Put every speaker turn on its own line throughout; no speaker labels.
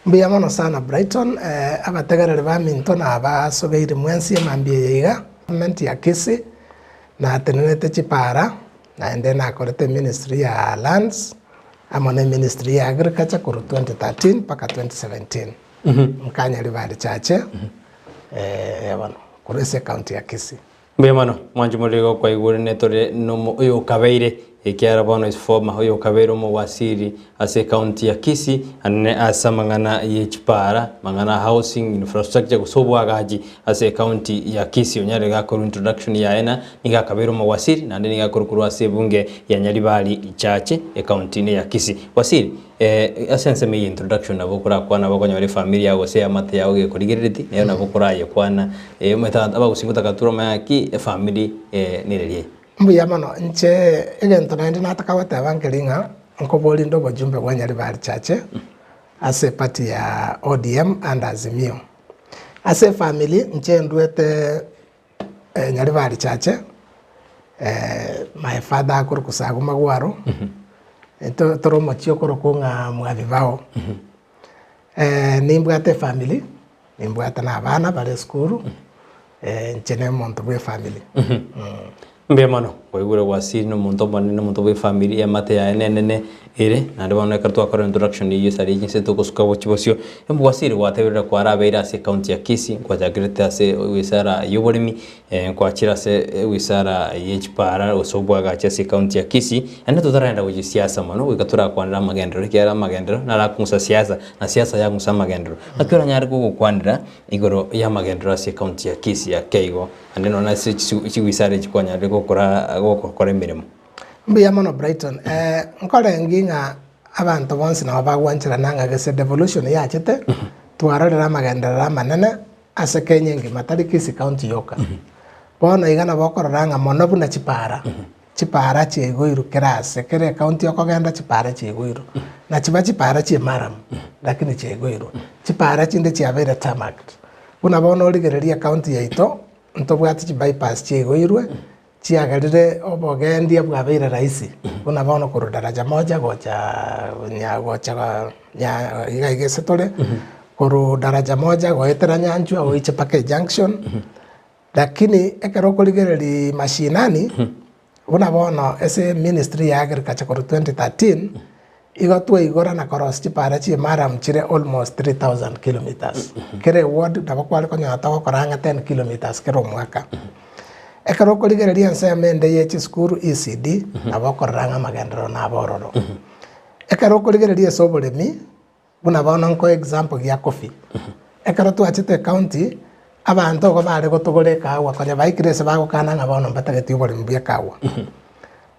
Mbia mono sana Brighton abategerere ba Minto na basogeire mwensi mambie yiga government ya Kisii na atenete chipara na ende na korete ministry ya lands amone ministry ya agriculture kuru 2013 paka 2017 mkanya ribari chache yabano kurese county ya Kisii.
Mbia mono mwanju murigo kwa igure netore no uyo kabeire ikiara bono is former uyo kabeiro mo wasiri ase county ya Kisii anne asa mangana yechipara mangana housing infrastructure kusobwa gaji ase county ya Kisii onyare gakoro introduction ya ena niga kabeiro mo wasiri na ndiga kurukuru ase bunge ya Nyaribari ichache e county ya Kisii wasiri asense me introduction na bokora kwana bakonyore family yago se amate yago gekorigereti nayo na bokora ye kwana meta abagusinguta katuro mayaki family nirerie
Mbuya mono nche egento na ndina takawata bangelinga nkoboli ndo bojumbe wa Nyaribari chache ase party ya ODM and Azimio ase family nche nduete Nyaribari chache my father akuru kusagu magwaro ento toro mochio koro kunga mwabibao nimbwate family nimbwate na abana bale skuru nche ne monto bwe family
Mbia mono kwa igure wasiri no muntu bwe family ya mate ya enene ire na ndibona kartu akora introduction yi sari jinse to kusuka bochibosio embu wasiri watebera kwa rabeira ase county ya Kisii kwa jagrete ase wisara yoborimi kwa chira se wisara yechipara osobwa gacha ase county ya Kisii ande tutarenda kuji siasa mono wikatura kwa Amagenderero kiara Amagenderero na la kunsa siasa na siasa ya kunsa Amagenderero akira nyari kukwandira igoro ya Amagenderero ase county ya Kisii ya Keigo ande nona se wisara chikwanya gukora emirimo.
Mbuya mono Brighton nkore nginga abantu bonse na bagwanchira nanga gese devolution ya chete twarorera Amagenderero manene ase Kenya ngi matari Kisii county yoka bono igana bokororanga mono buna chipara chigoiru kerase kere county yoko genda chipara chigoiru na chipara chi maram lakini chigoiru chipara chinde chiabere tamak buna bono rigereria county yaito ntobwati chi bypass chigoirwe chiagarire obogendia bwabeire raisi buna bono kuru daraja moja gocha igaigesetore kuru daraja moja goetera nyanjwa oiche pake junction lakini ekero kurigereri mashinani buna bono ese ministry ya agriculture kuru 2013 igotwa igora na cross chipara chi maram chire almost 3000 kilometers kere ward dabakwale konyata gokoranga 10 kilometers kero mwaka ekero kurigereria nsemende yechi skuru ECD na bokoranga Amagenderero na bororo ekero kurigereria soboremi buna bono nko example ya coffee ekero twachite county abantu go bare gotugore kawa konya baikirese bagokana ngabono mbatageti ubori mbia kawa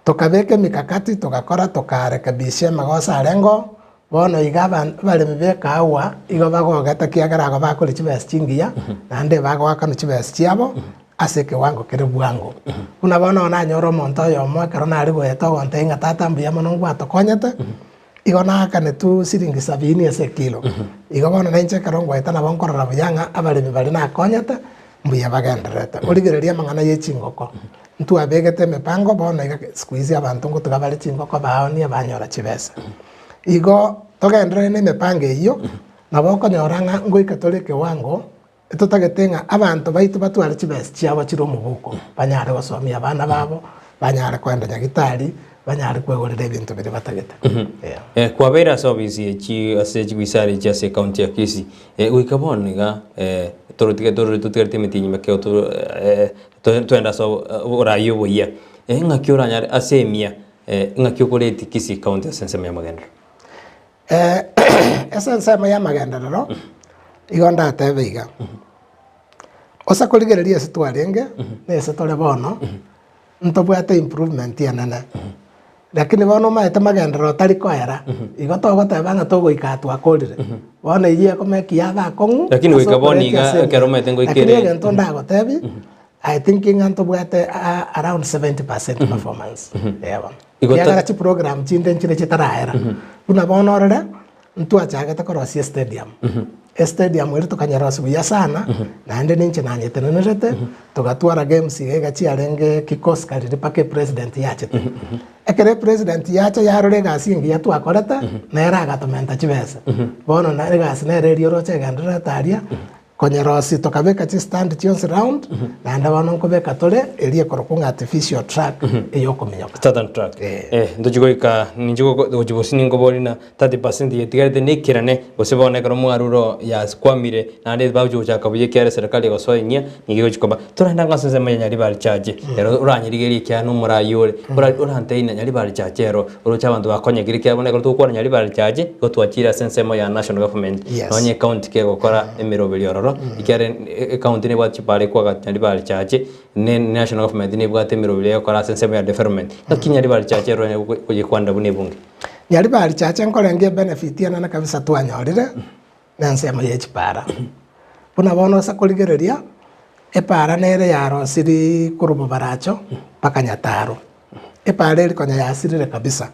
tukabeke mikakati tukakora tukarekebisha magosa arengo bono igaba bale mbe kawa igo bagogata kiagara go bakuri chibes chingia nande bagwakana chibes chiabo aseke wango kere bwango kuna bono na nyoro monto yo mo kero na rigo eto gonte nga tata mbia mono ngwato konyete igo na kane tu siringi 70 ase kilo igo bono na inche kero ngwaita na bonkorora buyanga abale bali na konyete mbuya bagenderete origereria mangana yechingoko ntu abegete mepango bono iga squeeze abantu ngo tugabale chingoko baao ni abanyora chibesa igo togendere ne mepange iyo na boko nyoranga ngo ikatoleke wango tutagetenga abantu baitu batwara chibesa chiabo chiro mubuko banyare gosomia abana babo banyare kwenda nyagitari banyare kwegorera ebintu bire batagete
kwa bera service chi ase chiwisare chi ase county ya Kisii wikaboniga tutigete metinyi mekeo tuenda so orayo boya ngakyo ranyare ase emia ngakyo koreti Kisii county sense ya Amagenderero
essence ya Amagenderero igonda tebeiga osa kurigereria setwarenge nese tore bono ntobwate improvement ya nana lakini bono maete Amagenderero tari koera igo togote banga togoika twakorire bono iye komeki yaba kongu
lakini wikaboniga kero mete ngoikere
lakini ngento ndagotebi I think ngantobwate around 70% performance yaba igotara chi program chinde nchire chitaraera kuna bono rere ntu achagete korosia stadium stadium iri tukanyarasi buya sana naende ninche nanyetenerete tugatwara games igachiarenge kikosi kariri pake president yache ekere president yache yarore gasi ingi yatwakorete nera agatomenta chibesa bono nare gasi nere rioroche gandira taria konyerosi tukabeka chi stand chionse round naenda bono nkobeka tole erie korokunga artificial track eyokominyoka
start track ndojigoika ninjigo gojibosini ngoborina 30% yetigarete nikirane bosebone karo mwaruro ya kwamire nande bawjo chakabuye kere serikali gosoinya nigigo chikoba turanda ngasenze nyari bari chaje ero uranyirigerie kyano murayore uranteina nyari bari chachero urocha abantu bakonyegire kyabone ko tukora nyari bari chaje gotwakira sensemo ya national government nonye county ke gokora emiroberi ikare county ne bwachi pare kwa nyari bari chaje ne national government ne bwate emiroberi yakora sensemo ya development kinyari bari chaje ro kujikwanda bune bunge
nyari bari chache nkorenge benefit yana na kabisa twanyorire nansema yechipara buna bono sakoligereria epara nere yaro siri kurubo baracho paka nyataro epara eri konya yasirire kabisa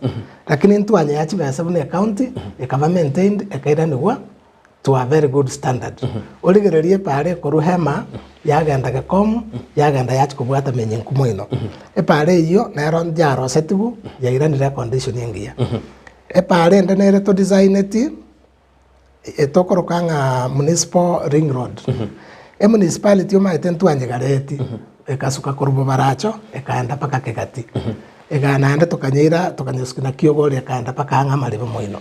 lakini ntwanya yachi besa bune county ekaba maintained ekaida nigwa to a very good standard oligereria epara koruhema yagenda gakom yagenda yachi kubwata menyenku moino epara iyo nero njaro setigu yairanire condition yengia epara ende nere to design eti etokorokanga municipal ring road municipality yomaite ntwanyegareti ekasuka kurubo baracho ekaenda paka kegati eganaenda tukanyesukina kiogori ekaenda paka anga maribo moino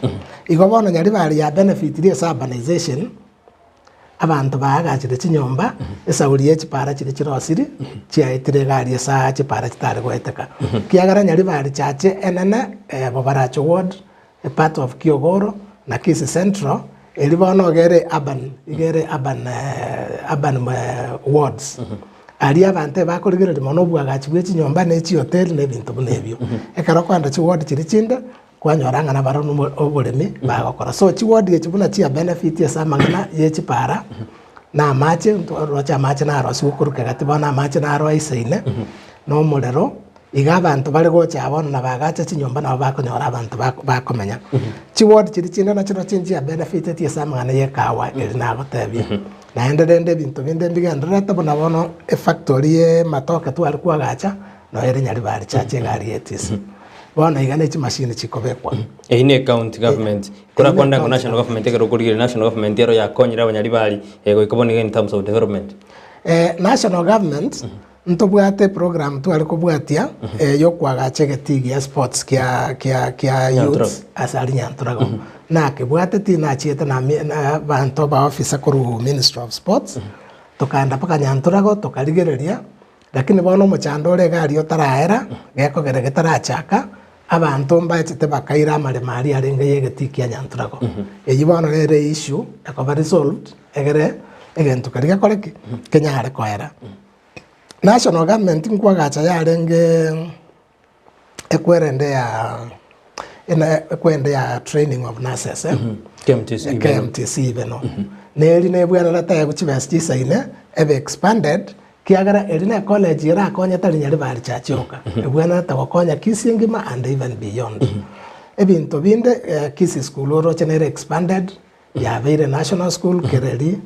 igo bono nyari bari ya benefit ri urbanization abantu baagachire chinyomba esauri echipara chiri chirosiri chiaitire gari esa chipara chitare gweteka kiagara nyari bari chache enene bobaracho ward a part of Kiogoro na Kisi Central elibono gere urban wards ali abante bakoligere mono bwagachi bwechi nyomba nechi hotel ne bintu bunebyo ekaro kwanda chi ward chiri chinda kwanyoranga na barano oburemi bagokora so chi ward yechi buna chi benefit ya samangana yechi para na mache rocha mache na rosi ukuruke gati bona mache na ro isaine no mulero iga abantu bari gocha abona na bagacha chinyomba na bakonyora abantu bakomenya chi ward chiri chinda na chiro chinji ya benefit ya samangana ye kawa eri na gotebia na endende bintu binde mbigandira tabona bono e factory e matoka tu alikuwa gacha no eri nyari bari chache gari etis bona igane chi machine chikobekwa
ine county government kura kwanda national government ekero kurigire national government yero yakonyira abanyari bari ego ikobonega in terms of development
national government ntobwate program tu alikobwatia yo kwagache getigi ya sports kia youth asali nyanturago na kebwate tina chieta na bantu ba officer kuru Ministry of Sports tukanda paka nyanturago tukarigereria lakini bono muchandore gari otaraera geko gerege tarachaka abantu mbaite bakaira mare mari arenge yegetikia nyanturago eyibono rere issue ekoba resolved egere egento kariga koreki Kenya hare koera national government nkwagacha yarenge ekwerende ya training of nurses KMTC beno neri nebwana rata guchibesti saine ebe expanded kiagara erina college yara konya talinyari bari chachioka ebwana tawakonya kisingima and even beyond ebinto binde kisi school oro chenere expanded ya beire national school kereri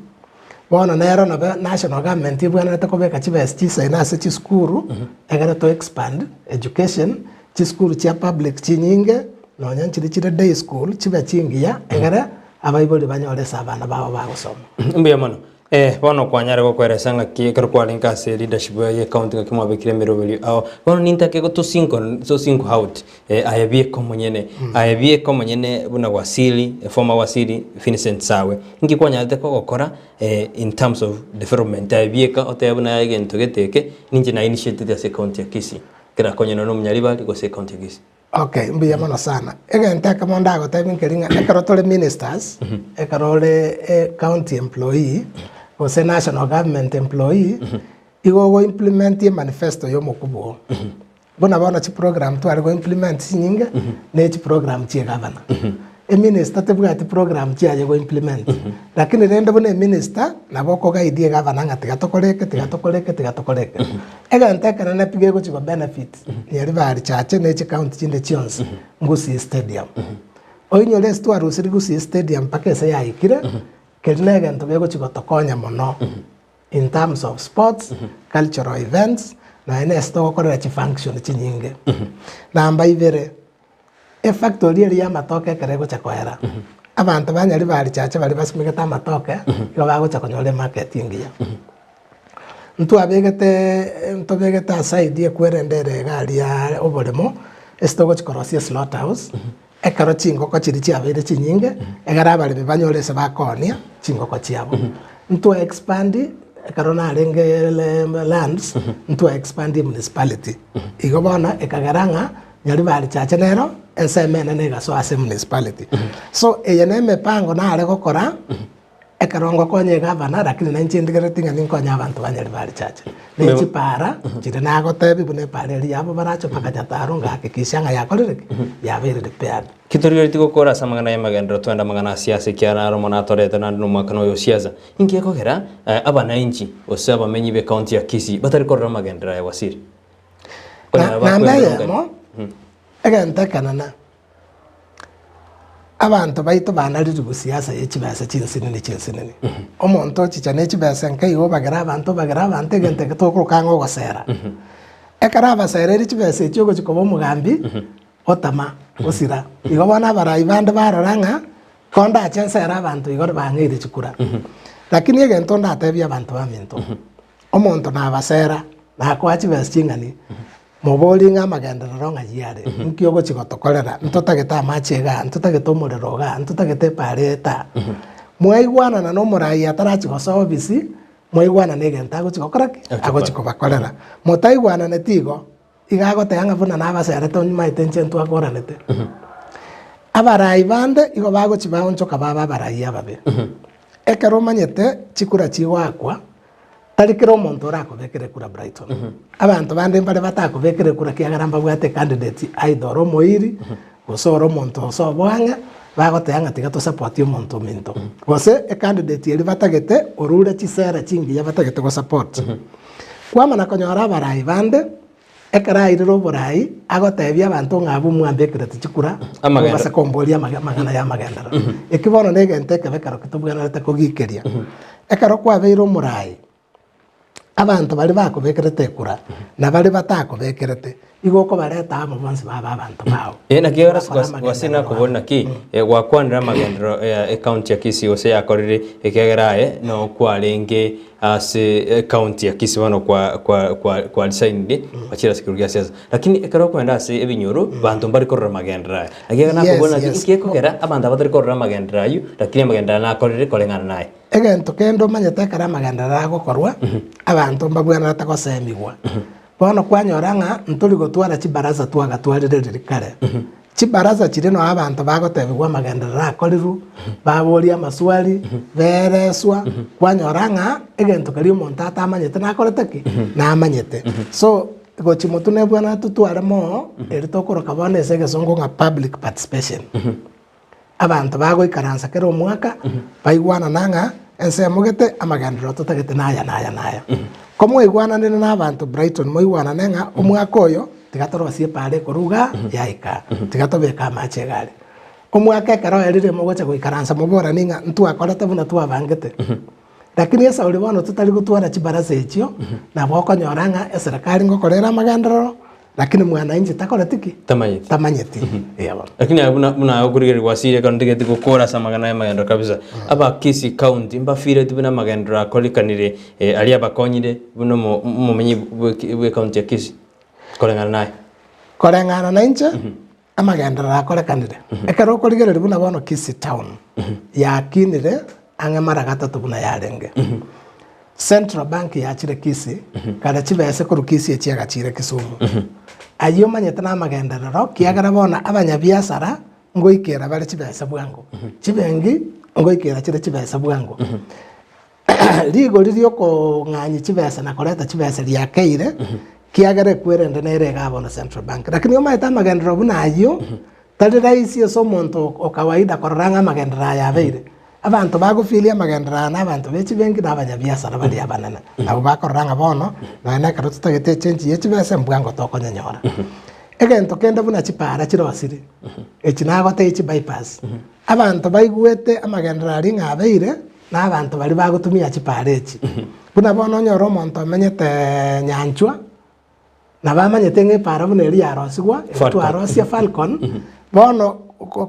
bona nero na national government ibwana takobeka chibesti saine ase chiskuru egara to expand education chiskuru chia public chinyinge no nyanchiri chire day school chiba chingia egara abaiboli banyore sabana babo bagosoma
mbiya mano bono kwanyare gokweresanga kikero kwalinka se leadership ye county ngakimwa bekire mirobeli aho bono nintake go to 5 out ayebie komonyene buna wasili former wasili Vincent Sagwe ngi kwanyate ko gokora in terms of development ayebie ka otebuna yagento geteke ninje na initiative ya county ya Kisii kira konyeno no mnyari bali go county ya Kisii.
Okay, mbiya mono sana. Ega ntaka mondago typing keringa ekarotole ministers, ekarole county employee, o se national government employee, igo implement ye manifesto yo mokubo. Bona chi program tu go implement nyinga, ne chi program chi governor. E minister te bugati program chi aje go implement. Lakini renda bona minister na boko ga idea governor ngati gatokoleke. Ega ntaka na pige go chi benefit. Yari bari chache ne chi county chinde chions ngusi stadium. Oinyole stu arusiri gusi stadium pakese ya ikire. kerine egento gegochigotokonya mono in terms of sports, cultural events, na ene stogokorera chi function chinyinge. Namba 2 factory eri ya matoke kere gocha kwera. Abantu banyari bari chache bari basimigeta matoke igo bagocha konyole market ingia. Ntu abegete aside ye kwerendere gari ya oboremo estogo chikorosia slaughterhouse ekaro chingoko chiri chiabere chinyinge egara bari banyore se bakonia chingoko chiabo. Ntu expand ekaro na renge lands ntu expand municipality igo bona ekagaranga nyari bari chache nero ensemene nega so ase municipality. So eyene mepango na are gokora ekarongo konye gavana lakini na nchindigere tinga ninkonya abantu banyari bari chache nechi para chire na gotebi bune pare ri abo baracho pakajataro ngakikisha nga yakorere yabere repaired
kitoriro tigokora samagana ya magendero twenda magana siasa kiara romona torete na no makano yo siasa inki ekogera abana inchi osaba menyi be county ya Kisii batari korra magendero ya wasiri
na ndaye mo egenta kanana abantu baito banariri gusiasa yechibasa chinsinini omonto chichane echibasa nkai obagara abantu egente getokurukango gosera ekara abasera echibasa echogo chikobo mugambi otama osira igo bana barai bande baroranga konda chensera abantu igo bangire chikura lakini egento ndatebia abantu baminto omonto na abasera na kwachi basa chingani moboli nga Amagenderero ngayare nkiogo chigotokorera ntotageta amachega ntotageta omororoga ntotageta pareta mwaigwana na no morai atarachi gosobisi mwaigwana negenta gochigokoraki agochikobakorera motaigwana netigo igagote anga buna na abasere to nyuma itenche ntwakoranete abarai bande igo bagochibaonchoka baba barai ababe ekero manyete chikura chiwakwa tarikiro omonto orakobekere kura Brighton abantu bande mbare batakobekere kura kiagaramba bwate candidate idol omoiri gosoro omonto osobwanga bagoteanga tigato support omonto minto gose e candidate eri batagete orure chisera chingi ya batagete go support kwama na konyora barai bande ekara iriro borai agotebia abantu ngabu mwambekere tichikura basa kombolia magana ya Amagendero ekibono negente kebekaro kitubwana takogikeria ekaro kwabeiro murai abantu bari bakobekerete kura na bari batakobekerete igoko bareta amo bonse baba abantu bawo
na kiara wasina kubona ki gwakwandira Amagendero account ya Kisii ose yakorire ekegerae no kwalenge ase county ya Kisii bano kwa design bachira security siasa lakini ekero kwenda ase ebinyoro bantu bari korora Amagendero agega na kubona ki ekogera abantu abatari korora Amagendero ayu lakini Amagendero na korire kolengana naye
egento kendo manyete kara Amagendero agokorwa abantu mbabwana atakosemigwa bono kwanyoranga ntuli gotwara chibaraza twagatwarire ririkare chibaraza chiri no abantu bagotebigwa Amagendero akoriru baboria maswali bereswa kwanyoranga egento kari omonto atamanyete nakoreteki na amanyete so gochimotu nebwana tutware mo eritokoroka bono ese gesongo nga public participation abantu bagoikaransa kero omwaka baigwana nanga ensemugete Amagendero tutagete naya komo igwana nene na abantu Brighton mo igwana nenga omwaka oyo tigatoro basie pare koruga yaika tigatobeka amachegare omwaka karo erire mogocha goikaransa mobora ninga ntu akorete buna tu abangete lakini esa uri bono tutari gutwara chibaraza echio na boko nyoranga eserikali ngokorera Amagendero lakini mwana inji takoretiki tamanyeti yabo
lakini muna ogurigeri wasire kan tigeti gukora samagana ya Amagendero kabisa aba Kisii county mbafire tibina Amagendero akolikanire ali abakonyire buno mumenyi bwe county ya Kisii kolengana na inje Amagendero akolekanire ekero koligere buna bono Kisii town yakinire angamara gatatu buna yarenge Central Bank ya chire Kisii kada chibese kuru Kisii echiaga chire Kisumu ayo manyete na Amagenderero kiagara bona abanyabiasara ngoikera bale chibese bwango chibengi ngoikera chire chibese bwango ligo lirio ko nganyi chibese na koleta chibese liakeire kiagara kwerende nere gabona Central Bank lakini omaita Amagendero buna ayo tali raisi so monto o kawaida koranga Amagendero ya beire abantu bagufilia Amagendero na abantu bechi bengi n'abanyabiasara bali abanana abo bakoranga bono na nakaro tutagete change yechibese mbwango tokonyanyora egento kenda buna chipara chirosiri echinagote echi bypass abantu baigwete Amagendero ali ngabeire
na abantu bari bagutumia chiparechi buna bono nyoro monto amenyete nyanchwa na bamanyete ng'epara buna eri arosigwa twarosia Falcon bono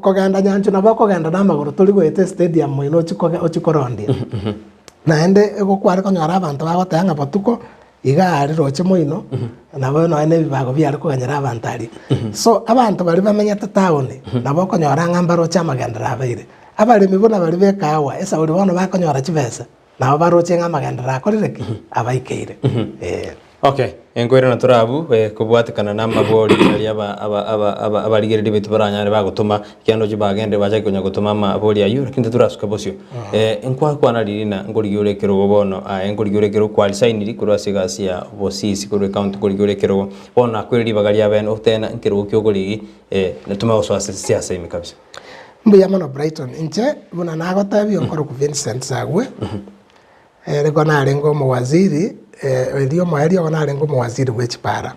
kogenda nyanchwa na bakogenda na maguru turi gwete stadium moino ochikorondia naende egokware konyora abantu bagotanga batuko igari roche moino na bono ene bibago byari kuganyira abantu ari so abantu bari bamenyete town na bokonyora ngamba roche Amagenderero abaire abalimi buna bari bekawa esa uri bono bakonyora chibesa nabo baroche Amagenderero akorereki abaikeire
okay enkwere na turabu kubwatikana na mabori ali abarigereri bitu baranyare bagutuma kyando jibagende baje kunya gutuma mabori ayu lakini turasuka bosio enkwa kwana lirina ngorigiurekero bono engorigiurekero kwa lisainiri kurwa sigasia bosisi kurwe count ngorigiurekero bono akwiri bagali aben otena nkero kyogorigi natuma oswase siasa imi kabisa
mbuya mono Brighton inche buna nagotabi onkoro ku Vincent Sagwe rego narengo mu waziri elio mwaeli ona alengo mwaziri wechipara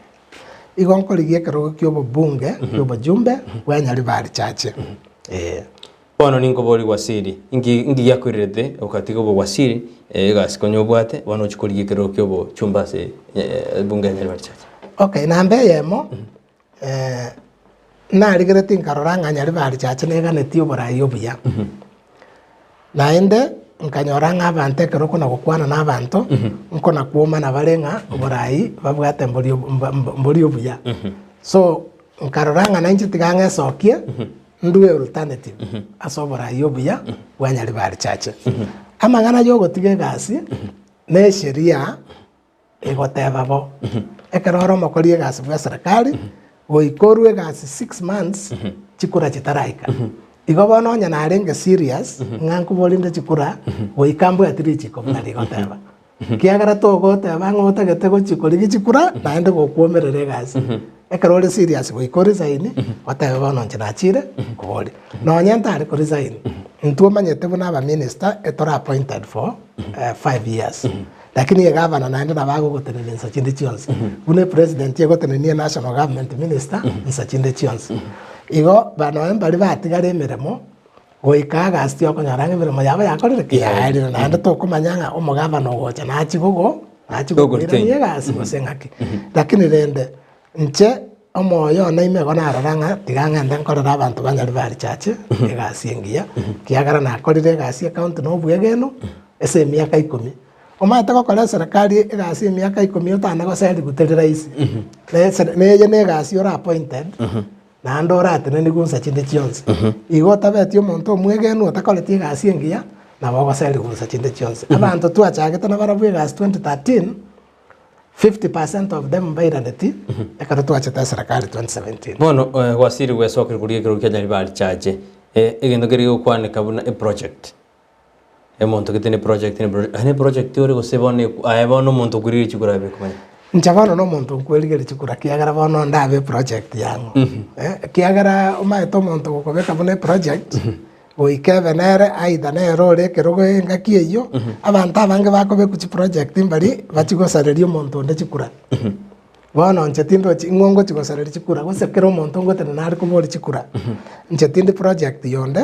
igonko ligie kero kyobo bunge kyobo jumbe wanyali bali chache
bono ninko boli wasiri ingi yakwirete ukatigo bo wasiri gas konyobwate bono chikoligie kero kyobo chumba se bunge nyali bali chache
okay nambe yemo na ligerete nkaroranga nyali bali chache nega netio borayo buya naende nkanyora ng'abantu ekero kuna gukwana n'abantu nkona kuoma na barenga oborai babwate mbori obuya so nkaroranga na inchi tigange sokie nduwe alternative aso oborai obuya bwanyali bali chache amang'ana yogotige gasi ne sheria egoteba bo ekero oromokorie gasi bwa serikali goikorwe gasi 6 months chikura chitaraika igo bono nya narenge serious nganku bolinde chikura goikambu atiri chiko bali goteba kiagara to goteba ngota getego chikori chikura naende gokuomerere gasi ekarole serious goikori zaini goteba bono nchina chire koboli no nyanta ari kori zaini ntuo manyete buna ba minister etora appointed for 5 years lakini ye governor naende na bago gotenene nsachinde chionsi bune president ye gotenene national government minister nsachinde chionsi igo bano mbali batigare emeremo goikaga astio konyarange emeremo yaba yakorire kiari naende tokumanyanga omugavana ogocha nachigogo nachigogo gasi gosengaki lakini rende nche omoyo na imego nararanga tiganga nden korera abantu banyari bali chache egasi engia kiagara nakorire gasi account no bwegeno ese miaka 10 omata gokora serikali egasi miaka 10 otana goseli guterera isi ne gasi ora appointed na ndora ateneni gunsa chinde chionse igo tabetio monto mwegenu atakoletie gasi engia na bogo seli gunsa chinde chionse abantu twachagete na barabwe gasi 2013 50% of them bairaneti ekaro twacheta serikali 2017
bono wasiri wesokire kurie kiro kya nyali bali chache egendo kiri kwanika buna project monto kitene project ne project ore gosebone ayebono monto kuriri chikura bekumanya
nchabano no muntu kweli chikura kiagara bono ndabe project yangu kiagara umaeto muntu gukobeka bune project goikevenere aida ne role kerogo ngakiyo abantu abange bakobe ku project mbali bachigosarerio muntu nde chikura bono nchetindo ngongo chigosarerio chikura gosekero muntu ngotene nari kubori chikura nchetindo project yonde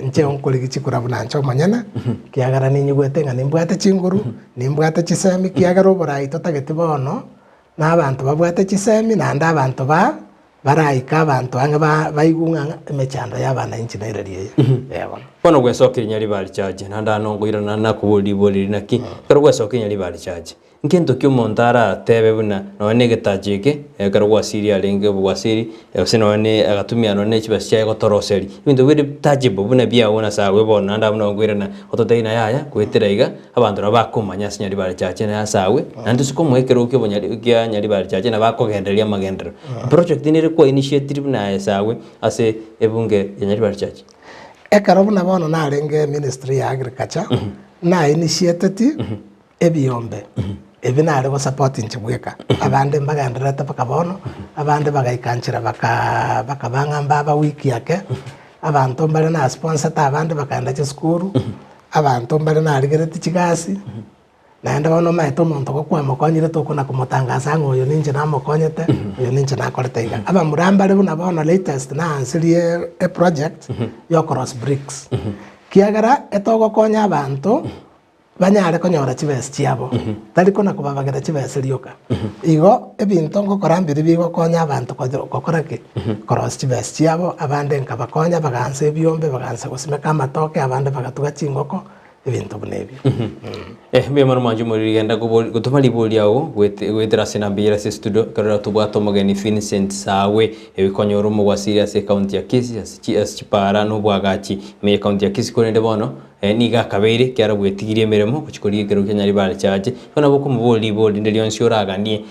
nche onkoligi chikura bunancho manyana kiagara ninyugwete nga nimbwate chinguru nimbwate chisemi kiagara oborai totagete bono na abantu babwate chisemi na nda abantu baraika abantu ange baigunga emechando yabana inchi nairerie yabo
bono gwesokire nyali bali chaje nanda nongoira na kuboli naki kero gwesokire nyali bali chaje nkento kyo montara tebe buna no negetajike kero gwasiri alenge bwasiri sino ne agatumia no ne chibasya gotoroseri ibintu biri tajibo buna bia wona sawe bona nanda buna ngwira na ototeina yaya kwetera iga abantu abakumanya sinyali bali chaje na sawe nandi suko mwekero kyo bonyali kya nyali bali chaje na bakogenderia Amagenderero project ni kwa initiative na sawe ase ebunge nyali bali chaje
ekaro buna bono narenge ministry ya agriculture na initiative ebiombe ebinare go support nchibweka abande Amagenderero tapakabono abande bagaikanchira bakabanga mbaba wiki yake abantu mbale na sponsor ta abande bakaenda che school abantu mbale na rigere tichigasi naenda bono maito muntu go kwa mokonyire to kuna kumutangasa ngoyo ninje na mokonyete yo ninje na korete iga aba murambale buna bono latest na ansirie a project yo cross bricks kiagara etogo konya abantu banyare konyora chibesi chiabo tari kona kubabagira chibesi rioka igo ebinto ngokora mbiri bigo konya abantu kokora ki koros chibesi chiabo abande nkabakonya baganse ebiombe baganse gusimeka amatoke abande bagatuga chingoko ebinto bunebyo
mbe mara manje muri genda gutuma libuli yawo gwetera sina mbira se studio karora tubwato mageni Vincent Sagwe ebikonyoro mu wa Siasa county ya Kisii asipara no bwagachi me county ya Kisii konende bono niga kabere kyara bwetigirie meremo kuchikorie kero Kenya libali chaje bona boko muboli boli ndelio nsioraganie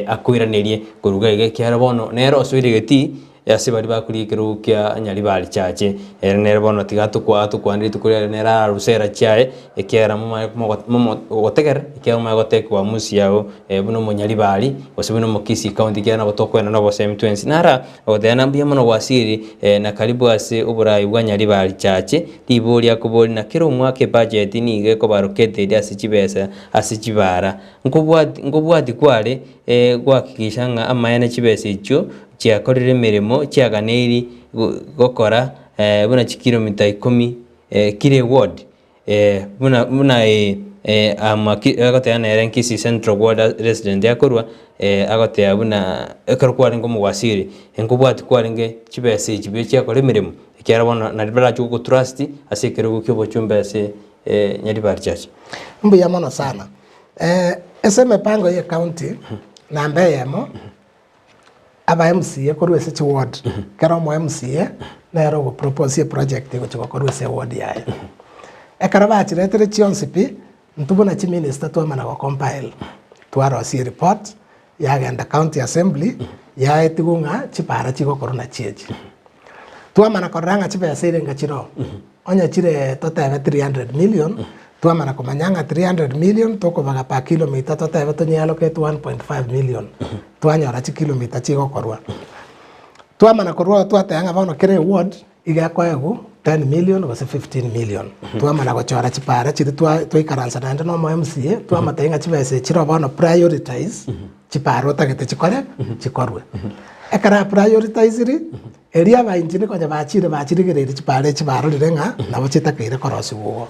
akwiranerie kuruga ige kyara bono nero oswire geti yase bari bakuri kero kya nyalibali chaje nero bono tigatu kwandiri tukurira nera rusera chae ekyara mu gotegera kyara mu gotekwa musi yao buno munyalibali osibino mu Kisii county kyana botokwena no bose M20 nara odena mbia muno wasiri na karibu ase uburayi bwa nyalibali chache liboli akuboli na kero mwake budget ni ige ko barokete asicibesa asicibara ngobwati kware gwakikisha nga amayane cibesa icho chiakorire mirimo chiaganeri gokora buna kilomita 10 kire ward buna agoteana era Kisii Central Ward resident yakorwa agotea buna ekorkwari ngo muwasiri engobwati kwari nge chibese ichibyo chiakore mirimo kyara bona na libera chuko trust asekere gukyo chumba ase nyalibali chache
mbuya mono sana ese mepango ye county na mbeyemo aba MCA korwe se ward kero mo MCA na ero go propose ye project go chiko korwe se ward yae ekara ba chiretere chionsipi ntubona chi minister to mana go compile twaro si report yagenda county assembly yae tigunga chipara chiko korona chiechi tuamana koranga chibese irenga chiro onya chire totebe 300 million tuamana komanyanga 300 million toko baga pa kilometer totebe to nyalokete 1.5 million tuanyora chi kilometer chigo korwa tuamana korwa tuatanga bono kere ward iga kwaegu 10 million was 15 million tuamana gochora chipara chiri tuikaransa nande no mo MCA tuamatenga chibese chiro bono prioritize chiparo tagete chikore chikorwe ekara prioritize eria ba injini ko bachire gerere chipare chibaro lirenga nabo chitakire korosi wo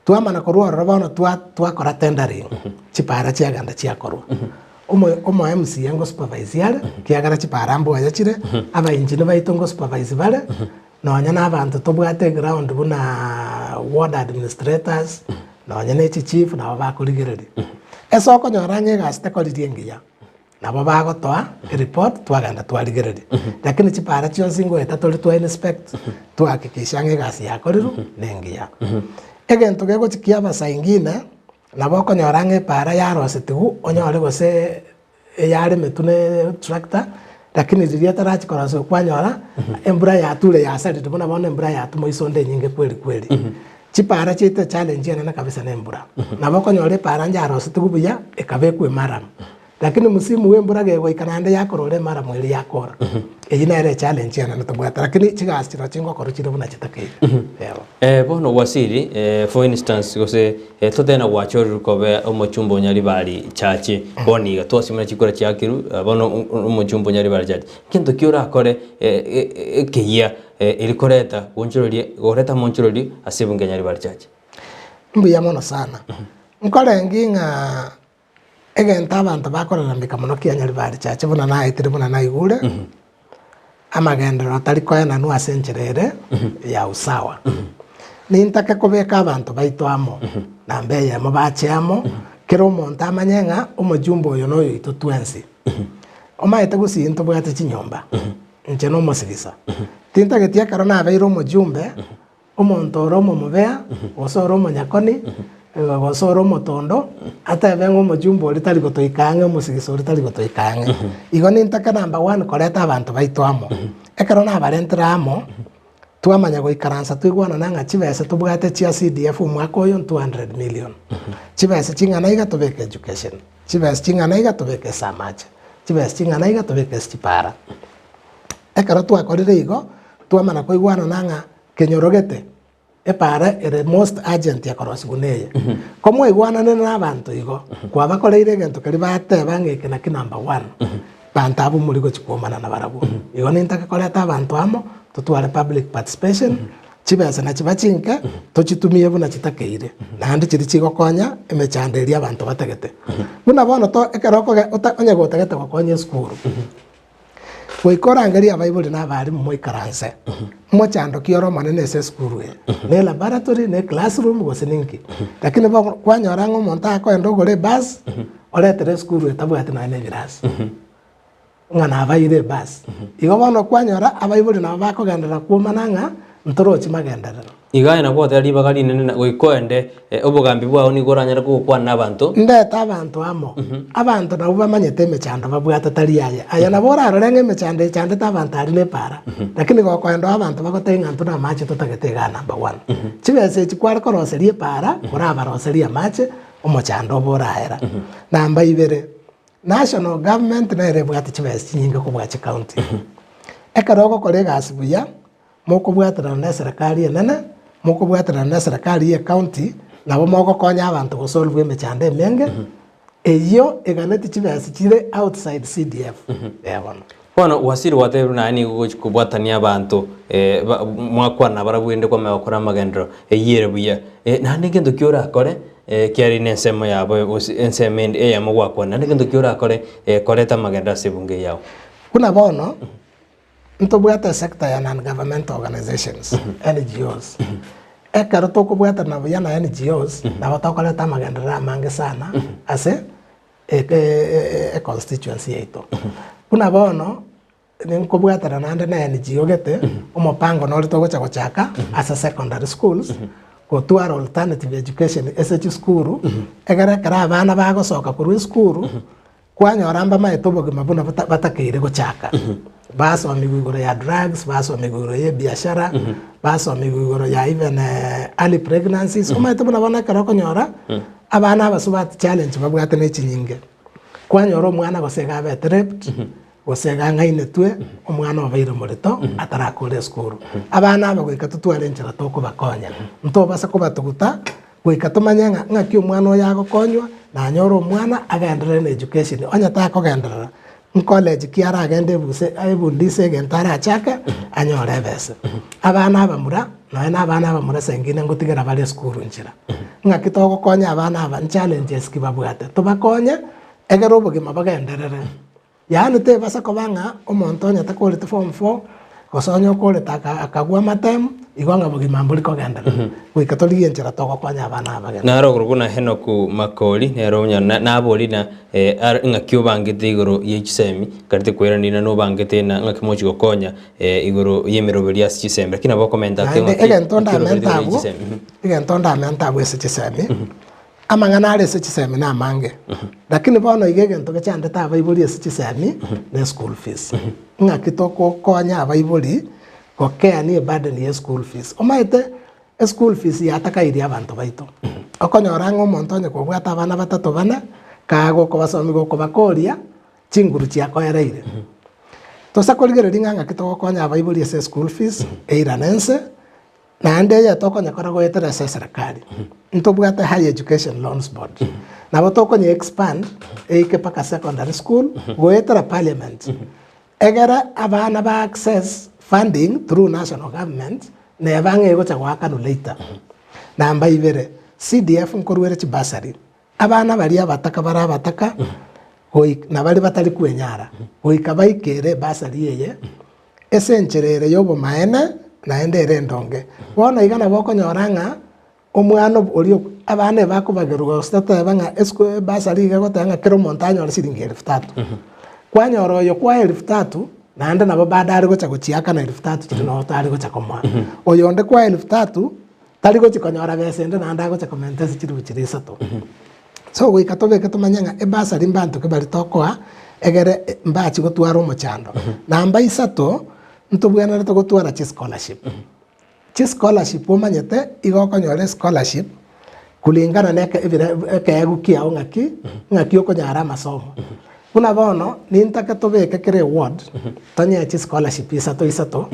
tuamana korwa robono twakora tendering chipara chiaganda chiakorwa omo MCA ngo supervisor kiagara chipara mbo yachire aba injini baitongo supervisor bare nonya nabantu tobwate ground buna ward administrators nonya ne chief na bakurigereri eso ko nyoranye gaste ko liengiya nabo bagotoa report twaganda twarigereri lakini chipara chionsingo etatoli twa inspect twakikisha ngegasi yakoriru nengiya egento gego chikia basa ingine nabo ko nyorange para yarose tigu onyore gose yare metune tractor lakini ziria tarachi koraso kwanyora embura yatule yasari tubona bona embura yatumo isonde nyinge kweli chipara chite challenge yana kabisa na embura nabo ko nyore para njarose tigu buya ekabekwe maram lakini musimu wembura gego ikanande yakorore mara mweli yakora eyina ere challenge yana natobwata lakini chigastira chingo koruchire buna chitakei
bono wasiri for instance gose totena wachoro kobe omochumbo nyalibali chache boni gatwasimana chikora chakiru bono omochumbo nyalibali chache kintu kiora akore keya ilikoreta wonchorori goreta monchorori asebunge nyalibali chache
mbuya mono sana nkore nginga egenta abantu bakorera mikamono kia nyalibali chache buna na itire buna na igure amagendero tari koena nu asencherere ya usawa nintake kubeka abantu baitwamo na mbeye mo bacheamo kero monta amanyenga omojumbo yo noyo itutwensi omaete gusinto bwate chinyomba nche no mosigisa tinta getia karona abeiro omojumbe omonto romo mobea osoro monyakoni gosoro motondo ata bengo mojumbo litali gotoikange musigiso litali gotoikange igo nintaka number 1 koreta abantu baitwamo ekarona abarentramo twamanya goikaransa twigwana nanga chibese tubwate chia CDF mwaka oyo 200 million chibese chingana iga tobeke education chibese chingana iga tobeke samache chibese chingana iga tobeke stipara ekaro twakorire igo twamana koigwana nanga kenyorogete epara ere most urgent ya korosiguneye komo igwana nena abantu igo kwa bakoreire gento kali bate bangeke na number 1 bantabu muri go chikomana na barabu igo nintaka koreta abantu amo tutware public participation chibesa na chibachinke tochitumie buna chitakeire nandi chiri chigokonya emechanderia abantu batagete buna bono to ekeroko onye gotagete gokonya skuru goikorangeria Bible na bari moikaranse mochando kioro manene se skuru ne laboratory ne classroom goseninki lakini bo kwanyora ngo monta ko endogore bus oletere skuru etabwate na ne viras ngana abaire bus igo bono kwanyora abaibuli na bako gendera kumananga ntorochi magenderero
igaye na bote ali bagari nene goikoende obugambi bwao ni goranyara gukwana abantu
ndeta abantu amo abantu na ubamanyete emechando babwata tari aya na bora arorenge emechando chande ta abantu ari ne para lakini gokoendo abantu bagotenga ntu na mache totagetega number 1 chibese chikwara koroserie para ora baroserie mache omochando bora era namba 2 national government na erebwati chibese nyinga kubwache county ekarogo kolega asibuya moko bwatana na serikali enene moko bwatana na serikali ya county nabo moko konya abantu gosolve emechande menge eyo eganeti chibese chire outside CDF yabona
bono wasiri wateru na ani kubwatania abantu mwakwana barabwende kwa mekora magendero eyire buya nandi ngendo kiora kore kiari nensemo yabo ensemend eyamo gwakwana nandi ngendo kiora kore koreta magendero sibunge yao
kuna bono ntobwata sector ya non-government organizations, NGOs. Ekaro toko bwata na buya na NGOs, na watakoleta magendera mange sana, ase constituency yeto. Kuna bono, ninko bwata na nande na NGO gete, umopango noli toko chako chaka, asa secondary schools, kotuara alternative education, SH skuru, egare kara abana bago soka kuru skuru, kwanya oramba maetobo gimabuna batakeire go chaka. Baso amigugoro ya drugs, baso amigugoro ya biashara, baso amigugoro ya even early pregnancies. Kuma ito na bana karoko nyora, abana basubat challenge babwate ne chinyinge. Kwa nyoro mwana gosega be raped, gosega ngaine tue, omwana obaire morito atarakore skuru. Abana bagwika tutware nchira toko bakonya. Mto basa ko batuguta, gwika tumanyanga ngaki omwana yago konywa na nyoro mwana agendere na education. Onya ta ko gendera. College kiara agende buse ayibundise gentara chaka anyore bese abana bamura na abana bamura sengine ngutigera bali skuru nchira ngakitoko konya abana aba challenges kibabwate tubakonye egero bugima bagenderere yani te basa kobanga omonto nya takole to form 4 kosonyo kole taka akagwa matem igwanga bugima mbuli kogendera gwikatoliye nchira toko konya abana aba
na ro guruguna henoku makoli nero nya na aboli na ngakio bangite igoro yichisemi karite kwera nina no bangite na ngakimochi gokonya igoro yemeroberia sichisembe kina bokomenta ke
igentonda mentabu sichisembe amangana ale sichisembe na mange lakini bono igegento gachande ta baibuli sichisembe na school fees ngakitoko konya abaibuli kokea ni burden ya school fees omaite school fees yatakairi abantu baito okonyora ngo montonye ko bwata abana batatu bana kago ko basomi go ko bakoria chinguru chia ko ereire to sakoligere ringanga kitoko konya abaibuli ya school fees eiranense na ande ya toko nyakora go etera serikali ntobwata high education loans board na botoko ni expand eike paka secondary school go etera parliament egera abana ba access funding through national government na bange go chagwaka no later namba 2 CDF nkorwere chibasari abana bali abataka barabataka hoi na bali batali kwenyara hoi kabaikere basari yeye esencherere yobo maene na endere ndonge bona igana boko nyoranga omwana olio abana bako bagerugo stata banga esko basari gago tanga kero montaño ala siringi 3000 kwanyoro yo kwa 3000 na anda nabo badari go chako chiaka na 3000 chino tari go chako mwa oyo onde kwa 3000 tari go chikonyora besende na anda go chako mentesi chiru chirisa to so we katobe katomanyanga ebasa rimbanto ke bali tokoa egere mbachi go twaro mochando namba 3 ntobwana to go twara chi scholarship omanyete igo konyore scholarship kulingana neke egukia ngaki okonyara masomo kuna bono nintaka tobeke kere award tanya chi scholarship isato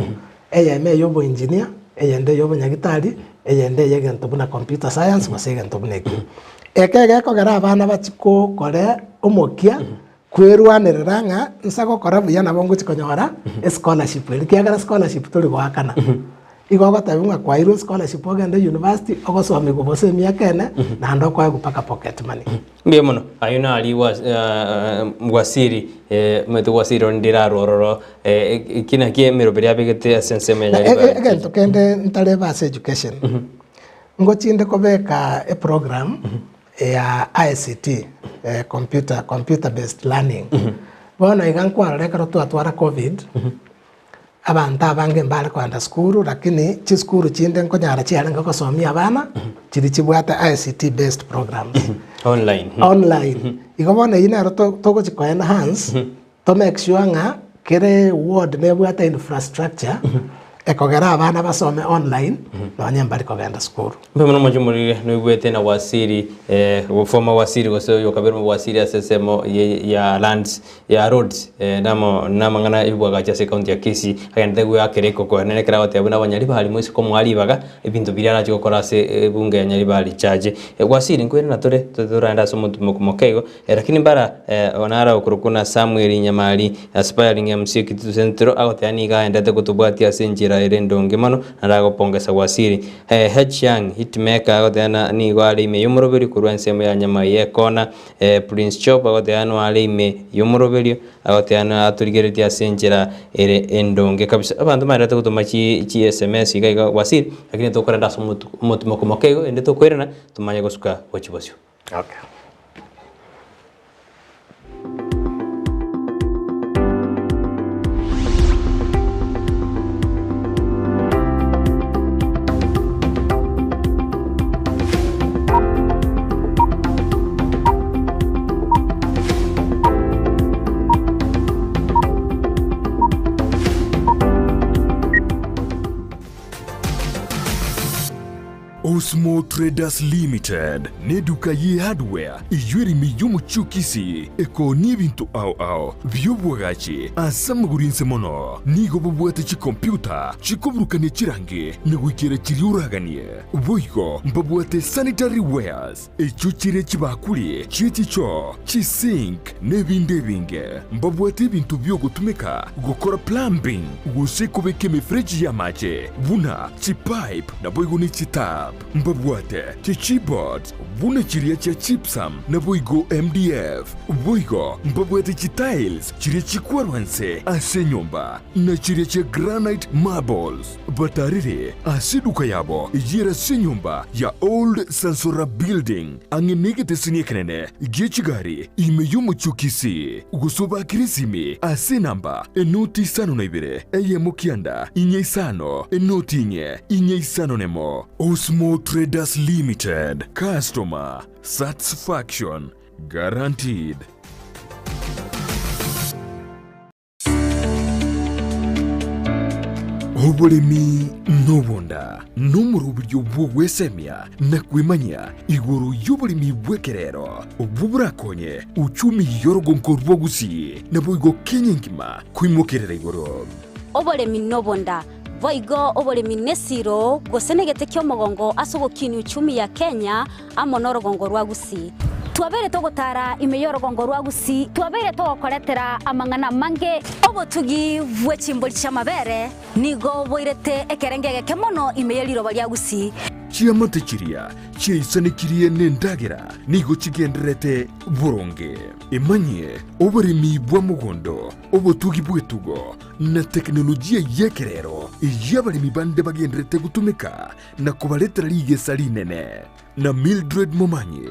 eyeme yobo engineer eyende yobo nyagitari eyende yegento buna computer science wasegento buneki ekege ko gara abana bachiko kore omokia kwerwanirira nga nsago kora buya nabo nguchi konyora scholarship kiagara scholarship tuli gwakana igogotebunga kwa iro scholarship ogende university ogosome gobose miakene na ndo kwa kupaka pocket money
ngiye muno ayuna ali wasiri metu wasiri ndira rororo kina kie miroberi abigete essence menya
again to kende ntale base education ngochinde kobeka a program ya ICT computer based learning bona igankwa rekaro twatwara covid abantu abange mbale kwanda skuru lakini chi skuru chinde nkonyara chiara ngakosomia abana chiri chibwata ICT based programs online igobona ina togo chiko enhance to make sure nga kere ward nebwata infrastructure ekogera abana basome online no nyambari kogenda skuru
mbona mujumuri no igwete na wasiri former wasiri goso yokabero wasiri asesemo ya lands ya roads namangana ibwaga cha county ya Kisii agende gwa kereko ko nene kera wote abuna banyari bali mwisi ko mwali baga ebintu birara cyo kora se bunge ya nyari bali charge wasiri ngwene na tore turanda so mukego lakini bara onara okurukuna Samuel Nyamali aspiring MC Kitutu Centro agote ani ga endete kutubwatia senjira irendonge mano narago pongesa wasiri Young hitmaker agoteana ni gwali me yumuroberi kurwa nsemo ya nyama yekona Prince Chop agoteana wali me yumuroberi agoteana aturigeretia senjira ere endonge kabisa abantu marata gutuma chi SMS igaiga wasiri lakini tokora ndaso mutu mokomokego ende tokwerena tumanye gosuka wachibosyo
okay.
Osmo Traders Limited neduka ye hardware iyuri miyumu chukisi eko nibintu au byobwagachi asamagurinse mono nigo bobwate chi computer chikobrukane chirange negwikira chiriuraganie boigo mbobwate sanitary wares echuchire chibakuli chichicho chisink nebinde binge mbobwate bintu byo gutumika gukora plumbing gusekobeke mefreji ya mache buna chipipe na boigo ni chitap mbabwate keyboard buna chiria cha chipsam na boigo MDF boigo mbabwate tiles chiria chikwarwanse ase nyumba na chiria cha granite marbles batarire asiduka yabo yera se nyumba ya old Sansora building angenegete siniekenene gechigari imeyumu chukisi gusoba kirisimi ase namba enoti sano na ibere mukianda inye sano enoti inye sano nemo Osmo Traders Limited. Customer satisfaction guaranteed. Obolemi nobonda numuru buryo bwogwesemya nakwimanya iguru y'obolemi bwekerero obuburakonye uchumi yorogonko rwogusi naboigo kenyengima kwimokerera iguru
obolemi nobonda voigo obolemi nesiro gosenegete kyo mogongo asogokini uchumi ya Kenya amonorogongo rwagusi twabere togotara imeyorogongo rwagusi twabere togokoretera amangana mange obotugi bwechimboli chamabere nigo boirete ekerengege kemono imeyeliro balyagusi
chiamate chiria chiaisanekirie nendagera nigo chigenderete buronge emanye oboremi bwa mugondo obotugi bwetugo na teknolojia yekerero yabalemi bande bagenderete gutumika na kubaletera ligesa linene na Mildred Momanye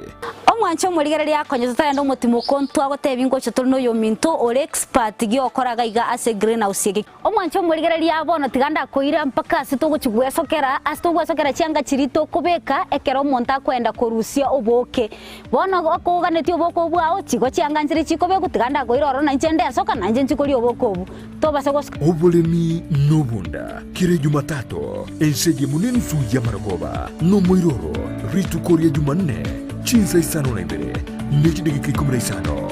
omwancho muligere yakonye tutayenda umutimo kontu agoteba ingocho turi no minto ore expert gyokoraga iga ase greenhouse yege omwancho muligere yabona tiganda koira mpaka asitogo chigwesokera chianga chirito kubeka ekero monta kwenda korusia oboke bona akoganeti oboko bwao chigo chianga nchiri chikobe kutiganda koira oro na nchende asoka na nje nchikori oboko obu toba sego
obolemi nobunda kire Jumatatu ensege muneni suya maragoba no moiroro ritu koria Jumanne chinsa isano na imbere nechidegeka 15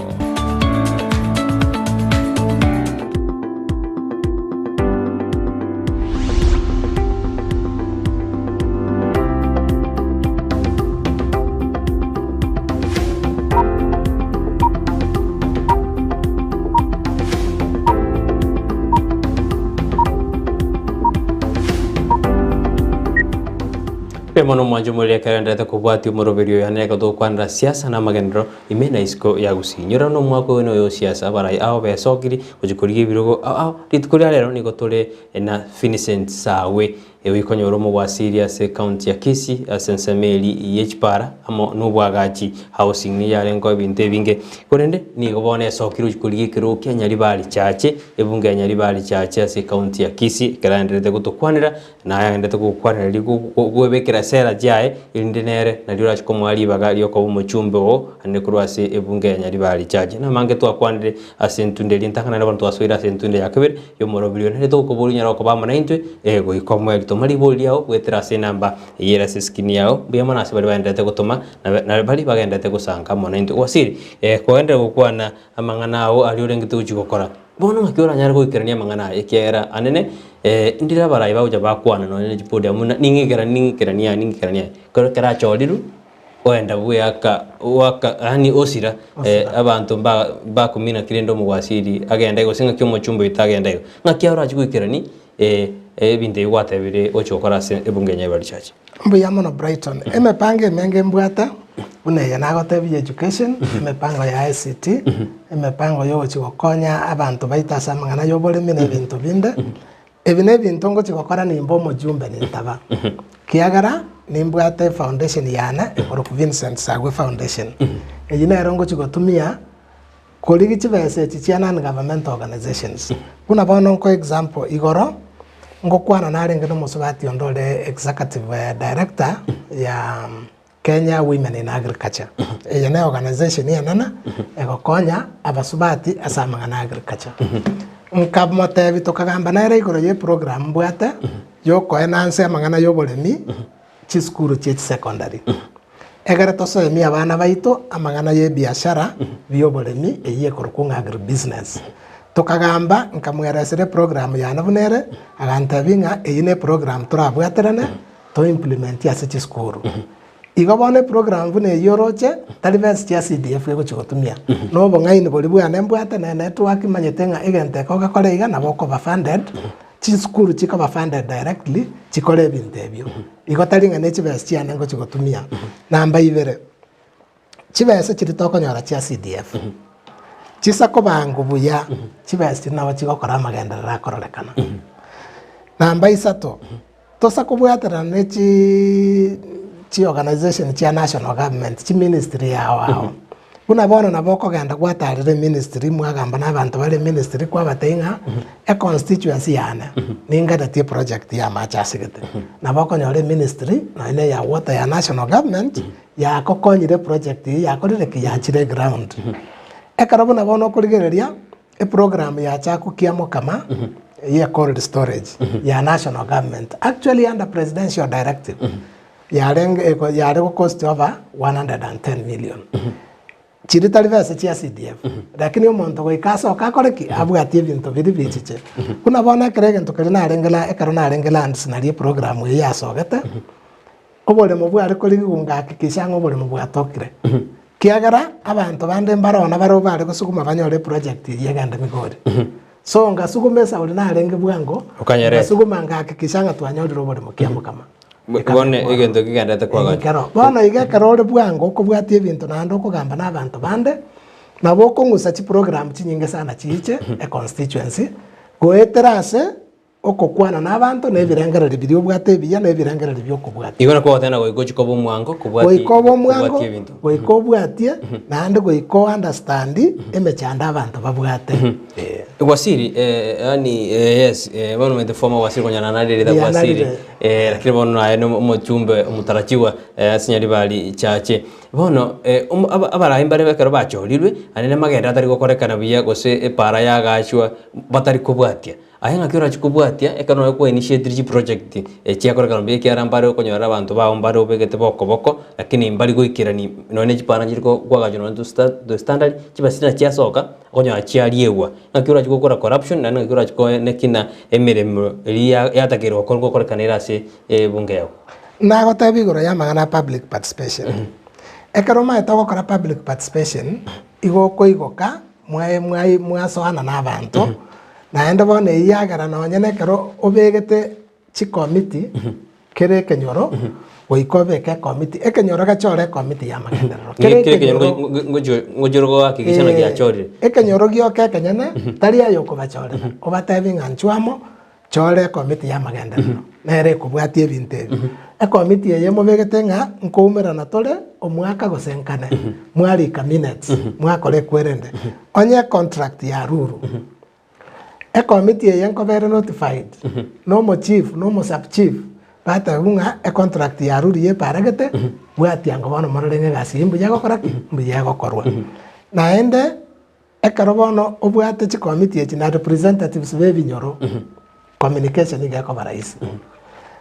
Pemono mwanjo mwele karendete kubwati umuroberio yaneka to kwandra siasa na Amagenderero imena isiko ya gusinyura no mwako weno yo siasa barai aho besokiri ujikuriye birogo ritukuri rero niko tole na Vincent Sagwe wikonyoro mu wasiriya se county ya Kisii asensemeli yechpara amo nubwagachi housing ni yarengo binte binge korende niko bone sokiri ujikuriye kiro kyanyari bali chache ebunge yanyari bali chache se county ya Kisii karendete gutokwanira na yandete gukwanira gwebekera sera jae ilindenere na lira chikomwali bagali yoko umuchumbe wo anekurwase ebunge yanyari bali chache na mange twakwandire asentunde lintakana n'abantu baswira asentunde yakabere yo morobiro ne to kubulinya roko bamanaintwe ego ikomwe tomari boliao wetera se namba yera se skin yao biyamana se bali baendete gutuma na bali bagendete gusanga monaintwe wasiri kwende gukwana amangana awo ali urengite uchikokora bono ngakiora nyari goikerania amangana ekiera anene indira barayi bauja bakwana no ne jipodia muna ningikerania kora choliru oenda buyaka waka osira abantu bakumina kirendo mu wasiri agenda gosinga kyomo chumbo itagenda ngakiora chigwikirani binde gwatebire ochokora se ebungenya bali chache
mbuya mono Brighton emepange menge mbwata une yanagotebi education emepango ya ICT emepango yo chikokonya abantu baitasa mangana yo bolemi ne bintu binde ebine bintu ngo chikokora nimbo mujumbe nintaba kiagara nimbwate foundation yana ekoro ku Vincent Sagwe Foundation ejina rongo chikotumia koligi chibese chiana government organizations kuna bono ko example igoro ngokwana narenge no musubati ondole executive director ya Kenya Women in Agriculture ejina organization yana egokonya abasubati asamanga na agriculture nkamote bitokagamba na igoro ye program bwate yo ko enanse amangana yo bolemi chi school chi secondary egere toso emi abana baito amangana ye biashara biyo bolemi eye korukunga agri business tokagamba nkamweresere program ya nabunere agantabinga eyine program turabwaterane to implement ya chi school igobone program bune yoroche talibes ya CDF go chigotumia no bongaini boli bwana mbwate na network manyetenga egente ko gakore iga nabo ko funded chi school chiko funded directly chikole bintebyo igotalinga ne chibes chiane ngo chigotumia namba ibere chibes chitoko nyora cha CDF chisako bangu buya chibes nawo chigokora Amagenderero akororekana namba isato tosako bwatera ne chi organization chi national government chi ministry yao kuna bono naboko ganda gwatarire ministry mwagamba nabantu bali ministry kwa batenga a constituency yana ninga tie project ya machasigete naboko nyore ministry na ile ya water ya national government ya kokonyire project ya korire kiyachire ground ekarabu nabono kurigereria e program ya chaku kiamo kama ya cold storage ya national government actually under presidential directive yare ko cost over 110 million chirita livese chia CDF lakini umuntu go ikaso kakoreki abwatie bintu biri bichiche kuna bona kerege ntukari na arengela ekarona arengela and scenario program ya sogete obole mubwa ari kuri gunga kikisha ngobole mubwa tokire kiagara abantu bande mbarona baro bari gusukuma banyore project yeganda migori so ngasugumesa uri na arenge bwango ngasuguma ngakikisha ngatwanyore obole mukiamo kama
bone igento kigandete kwaga
kero bona igekero bwango ko bwatie bintu nando ko gamba nabantu bande nabo ko ngusa chi program chinyinge sana chiche e constituency goeterase okokwana nabantu nebirengerere biri bwate biya nebirengerere byo kubwate
igona ko tena go chiko bomwango kubwati
bintu go bwatie nande go understand emechanda abantu babwate
wasiri yani yes bono mente forma wasiri konyana na rede da wasiri lakini bono ayeno muchumbe mutarachiwa asinyari bali chache bono abara imbare bekero bacholirwe anene magenda atari gokorekana biya gose para ya gachwa batari kubwatia ahenga kyora chikubwatia ekano ko initiate chi project chiakorekana biya kyarambare konyora abantu ba ombare obegete boko lakini mbali goikirani none chipana chiriko gwagajo no standard chibasina chiasoka konya chiariewa ngakyora chikokora corruption na ngakyora chiko nekina emiremo yatakirwa korekanira se bunge yao
na gotabigoro ya magana public participation ekaroma etago kora public participation igoko igoka mwasoana nabantu naende bone iyagara nonyene kero obegete chi committee kere kenyoro goikobe ke committee ekenyora chore committee ya Amagenderero
ngojoro akikishana gya chore
ekenyoro gioke kenyene tari ayo kubachore obatebi nganchwamo chore committee ya Amagenderero nere kubwatie bintebi committee ye mobegete nga nkoumera na tole omwaka gosenkane mwali ka minutes mwakore kwerende onye contract ya ruru committee ye nkobere notified no mo chief no mo sub chief bata bunga contract ya ruru ye paragete bwati anga bono morenge gasi imbu yago koraki imbu yago korwa naende ekarobono obwate chi committee chi na representatives be binyoro communication iga ko barais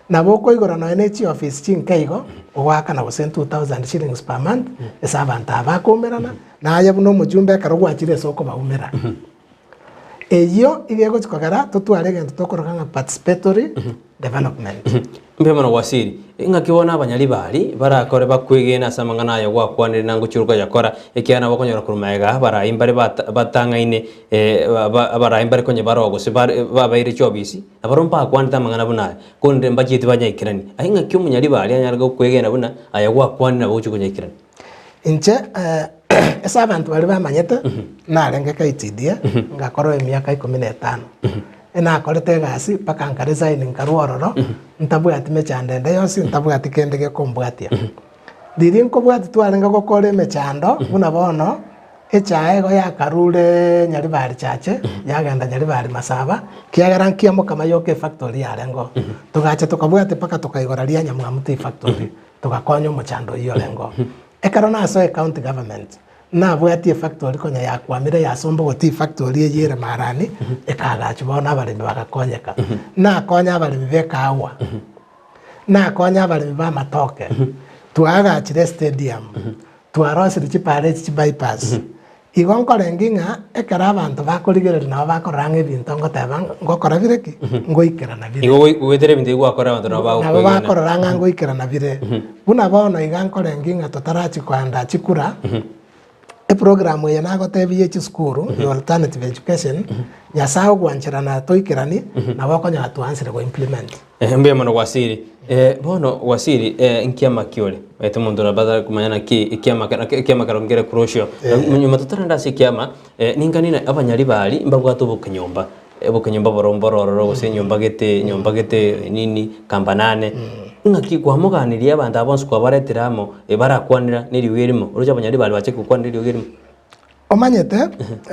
na boko igora na NH office chinkaigo ogwaka na gosent 2000 shillings per month esabanta bakomerana na aya buno mujumbe karogwa chire soko baumera eyo igego chikogara tutware gento tokoranga participatory development
mbemana wasiri ngakibona abanyali bali barakore bakwegena samangana ayo gwakwanire nango churuka yakora ekiana bakonyora kurumega barayimbare batangaine barayimbare konye barogo se babaire chobisi abarompa kwandita mangana buna konde mbajiti banyayikirani ahinga kyo munyali bali anyarga kwegena buna ayo gwakwanira bochu kunyayikirani
inche esa abantu bali bamanyete narenge kaitidia ngakoro emiaka 15 ena korete gasi paka nkareza ini nkaruororo ntabwati mechandende yose ntabwati kendege kombwatia diri nkobwati twarenga gokore mechando buna bono echaego ya karure nyari bari chache yagenda nyari bari masaba kiagarankia mo kama yoke factory yarengo tugache tukabwate paka tukaigoraria nyamwamuti factory tugakonyo mochando iyo rengo ekarona so county government na bwati factory konya ya kwamire ya sombo goti factory yire marani ekagacho bona bari bagakonyeka na konya bari bekawa na konya bari ba matoke tuaga chire stadium tuarose chipare bypass igonkore nginga ekara abantu bakorigere na bakoranga ebintu ngoteba ngokora bireki ngoikera na bire
igo wetere bindi gwakora abantu na
bakoranga ngoikera na bire buna bono igankore nginga totarachi kwanda chikura e programu ya nagotebiye chi skuru ya alternative education nyasaho gwanchira na toikirani na bakonya tuansire go implement
mbe mono wasiri bono wasiri nkiama kiole ete mundu na badala kumanyana ki ikiama karongere kurosho nyuma tutaranda sikiama ninganina abanyali bali mbagwato bukenyomba bukenyomba borombororo gose nyomba gete nini kambanane ngaki kwamuganiria abantu abonse kwa baretiramo barakwanira niri wirimo uruja abanyali bali bache kukwanira niri wirimo
omanyete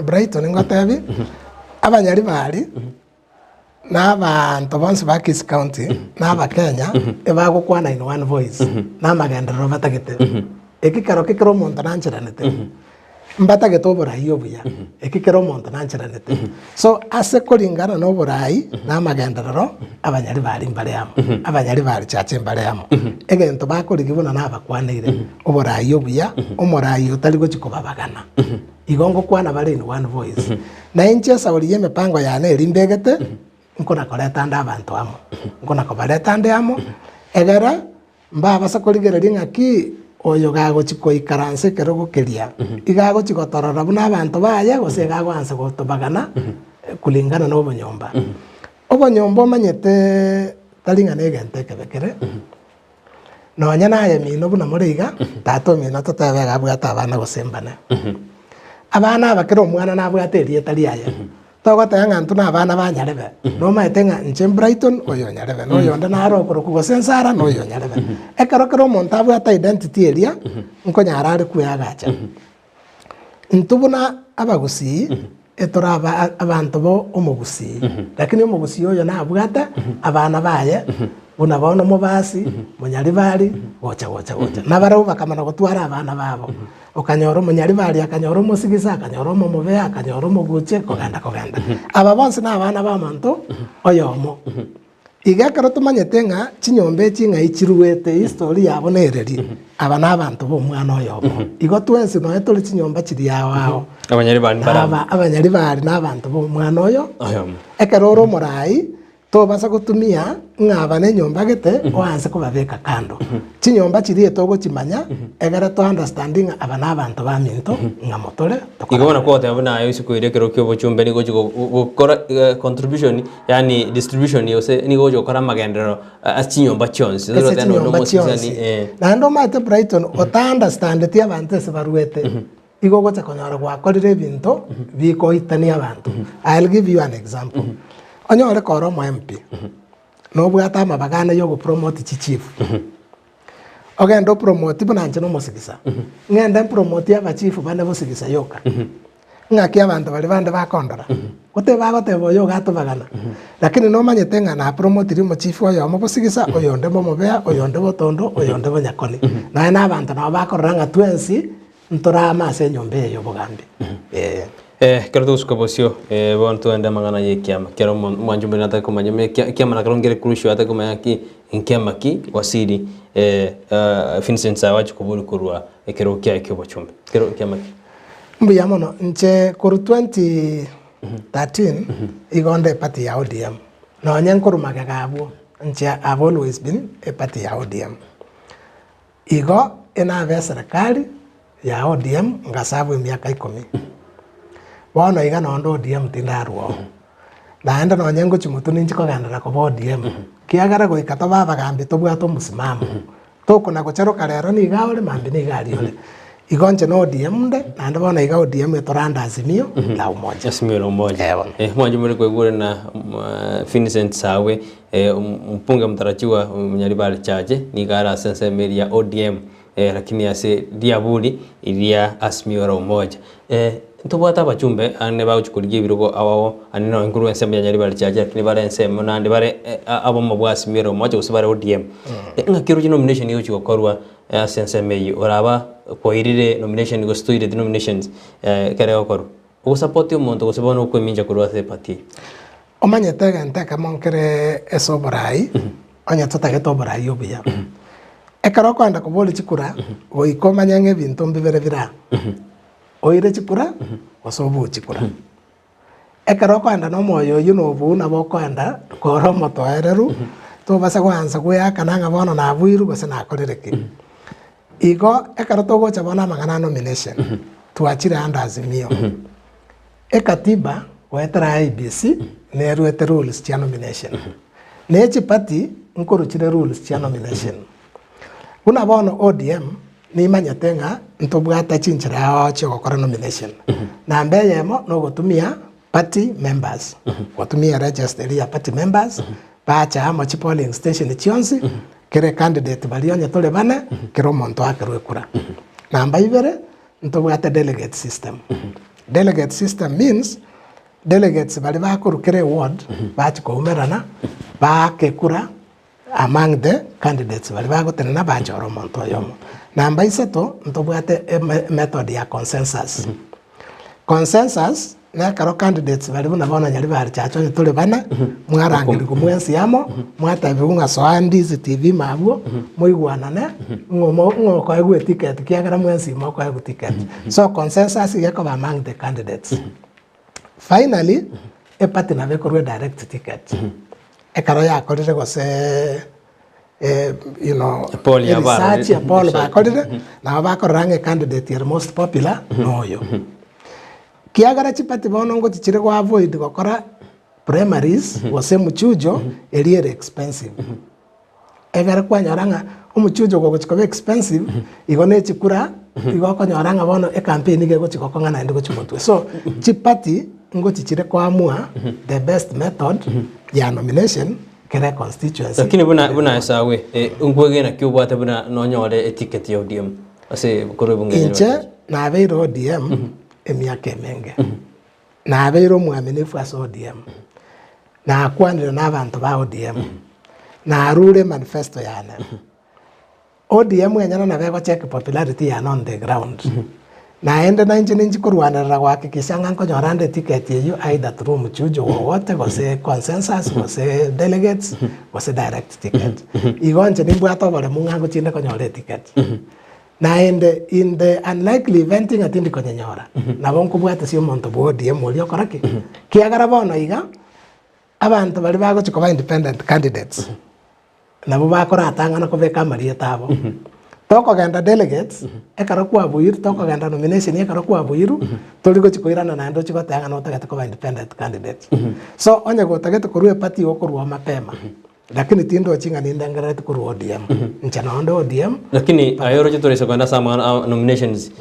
Brighton ngotebi abanyali bali n'abantu bonse ba Kis County n'aba Kenya ebagukwana in one voice n'amagenderero batagete ekikaro kikero muntu nanchiranete mbatagete oburai obuya ekikero muntu nanchiranete so ase kolingana n'oburai n'amagenderero abanyali bali mbareyamo abanyali bali chache mbareyamo egento bakorigibuna n'abakwanire oburai obuya omurai otari gochikobabagana igongo kwana bali in one voice na inchesa oliye mipango yane elimbegete nkona koleta nda abantu amo nkona kobaleta ndamo egera mbaba sakoligereria ngaki oyo gago chikoikaranse kero gokeria igago chikotorora buna abantu baye gose gago anse gotobagana kulingana no obonyomba manyete talinga negente kebekere no nyana ye mino buna muriga tato mino totebe gabwata abana gosembana abana abakero omwana nabwaterie tari aye togota ngantu na abana banyarebe no maetenga nche Brighton oyo nyarebe no yonda na aro kuro kugosensara no yo nyarebe ekarokero monta bwata identity area nkonyara ari kuyagacha ntubuna abagusi etora abantu bo omugusi lakini omugusi oyo na bwata abana baye buna bono mubasi munyari bali gocha nabaro bakamana gutwara abana babo okanyoro munyari bali akanyoro musigisa akanyoro mumube akanyoro muguche koganda aba bonse na abana ba manto oyomo igakaro tumanyetenga chinyombe chinga ichiruwete history yabo nereri abana abantu bo mwana oyomo igo twensi no etoli chinyomba chiri yawo abanyari bali n'abantu bo mwana oyo oyomo ekaroro murai to basa kutumia ng'abane nyomba gete oanse kubabeka kando chinyomba chiri etogo chimanya egere to understanding abana abantu ba minto ngamotore
igona kote abana ayo sikuire kero kyo bochumbe ni gochi gukora contribution yani distribution yose ni gochi gukora amagenderero achinyomba chonsi
zero tano no mosizani na ndo mate Brighton ota understand ti abantu se baruete igo gocha konyora gwakorire binto biko itani abantu. I'll give you an example. Onyore koro mo MP no bwata amabagana yo go promote chief ogendo promote bunanje no musigisa ngenda promote ya chief bane busigisa yoka ngaki abantu bali bande bakondora gote bagote boyo gato bagana lakini no manyete ngana promote rimo chief oyo mo busigisa oyonde mo mobea oyonde botondo oyonde bonyakoni na abantu na bakoranga twensi ntorama se nyombe yo bogambi
kero tusko bosio bonto enda mangana ye kiama kero mwanjumbe nata kumanyame kiama na karongere kurusho ata kumayaki inkiama ki wasiri Vincent Sagwe kubuli kurwa kero kya kyo chumbe kero kiama ki
mbuya mono nche kuru 2013 igonde party ya ODM no nyankuru magagabu nche I've always been a party ya ODM igo ina ve serikali ya ODM ngasabu miaka 10 bono iga nondo ODM tindarwo naenda no nyengo chimutuni nchiko gandara ko ODM kiagara go ikato baba gambi to bwato musimamo to kuna gocheroka rero ni gaole mambi ni gali ole igonje no ODM nde naenda bono iga ODM etoranda azimio la umoja
mwanju muri kwegure na Vincent Sagwe mpunga mtarajiwa mnyaribali chaje ni gara sense meri ya ODM lakini ase diabuli ilia asmio la umoja ntobwata bachumbe ane bauchukuriye birugo awawo ane no nkuru ensemble nyari bali chaje lakini bare ensemble nande bare abo mabwasi mero moja usibare ODM ngakiro ji nomination yo chikokorwa ensemble yi oraba koirire nomination go stoire denominations kare okoro ugo support umuntu usibona uko minja kurwa the party
omanyete gante kamonkere esoborai onya totageto borai obuya ekaro kwanda kuboli chikura oikomanya ngebintu mbibere bira oire chikura wasobu chikura ekaro kwanda no moyo yuno bu na bokwanda koro motoereru to basa kwanza kuyaka nanga bono na bwiru gose na korereke igo ekaro togo chabona mangana nomination tuachire anda azimio ekatiba wetara IBC neruete rules cha nomination nechi party nkoruchire rules cha nomination una bono ODM ni manyatenga ntobwata chinchira yao gukora nomination na mbeyemo no gutumia party members gutumia register ya party members bacha ama polling station chionsi kere candidate balionya tole bana kero monto akero ekura namba ibere ntobwata delegate system means delegates bali bakurukire ward bachi kumerana bakekura among the candidates bali bagotena na bachoro monto yomo namba isato ntobwate method ya consensus na karo candidates bali buna bona nyali bali chacho tole bana mwarangiri kumwensi yamo mwata biunga so Ndizi TV mabwo muigwanane ngo ko egwe ticket kiagara mwensi mo ko egwe ticket so consensus yako among the candidates finally a party na bekorwe direct ticket ekaro ya korire gose research ya Paul ba korire na ba korange candidate your most popular noyo kiagara chipati bono ngo chichire kwa avoid gukora primaries wase muchujo eliere expensive egara kwa nyoranga umuchujo go chikobe expensive igone chikura igoko nyoranga bono e campaign ge go chikoko ngana ndi go chimotwe so chipati ngo chichire kwa amua the best method ya nomination kere constituency
lakini buna Sagwe ungwege na kyubwate buna nonyore ticket ya ODM ase koro bunge
inche na beiro ODM emiake menge na beiro mwaminifu ase ODM na kwanira na abantu ba ODM na rule manifesto yana ODM yenyana na bego check popularity ya on the ground na ende na injini njikurwanira gwakikisha nganko nyorande ticket yeyo either through muchujo wote gose consensus gose delegates gose direct ticket igonje nimbwato bale mungango chinde konyore ticket na ende in the unlikely event ngatindi konyanyora na bonko bwate sio monto bodi emoli okoraki kiagara bono iga abantu bali bagochikoba independent candidates nabo bakora atangana kobeka marietabo tokogenda delegates ekaro kwa buiru tokogenda nomination ekaro kwa buiru toligo chikoirana na ndo chigotangana otagete koba independent candidates so onye gotagete kurue party okorwa mapema lakini tindo chinga nindangarate kurwa ODM nchana ondo ODM
lakini ayoro chitore sekonda sama nominations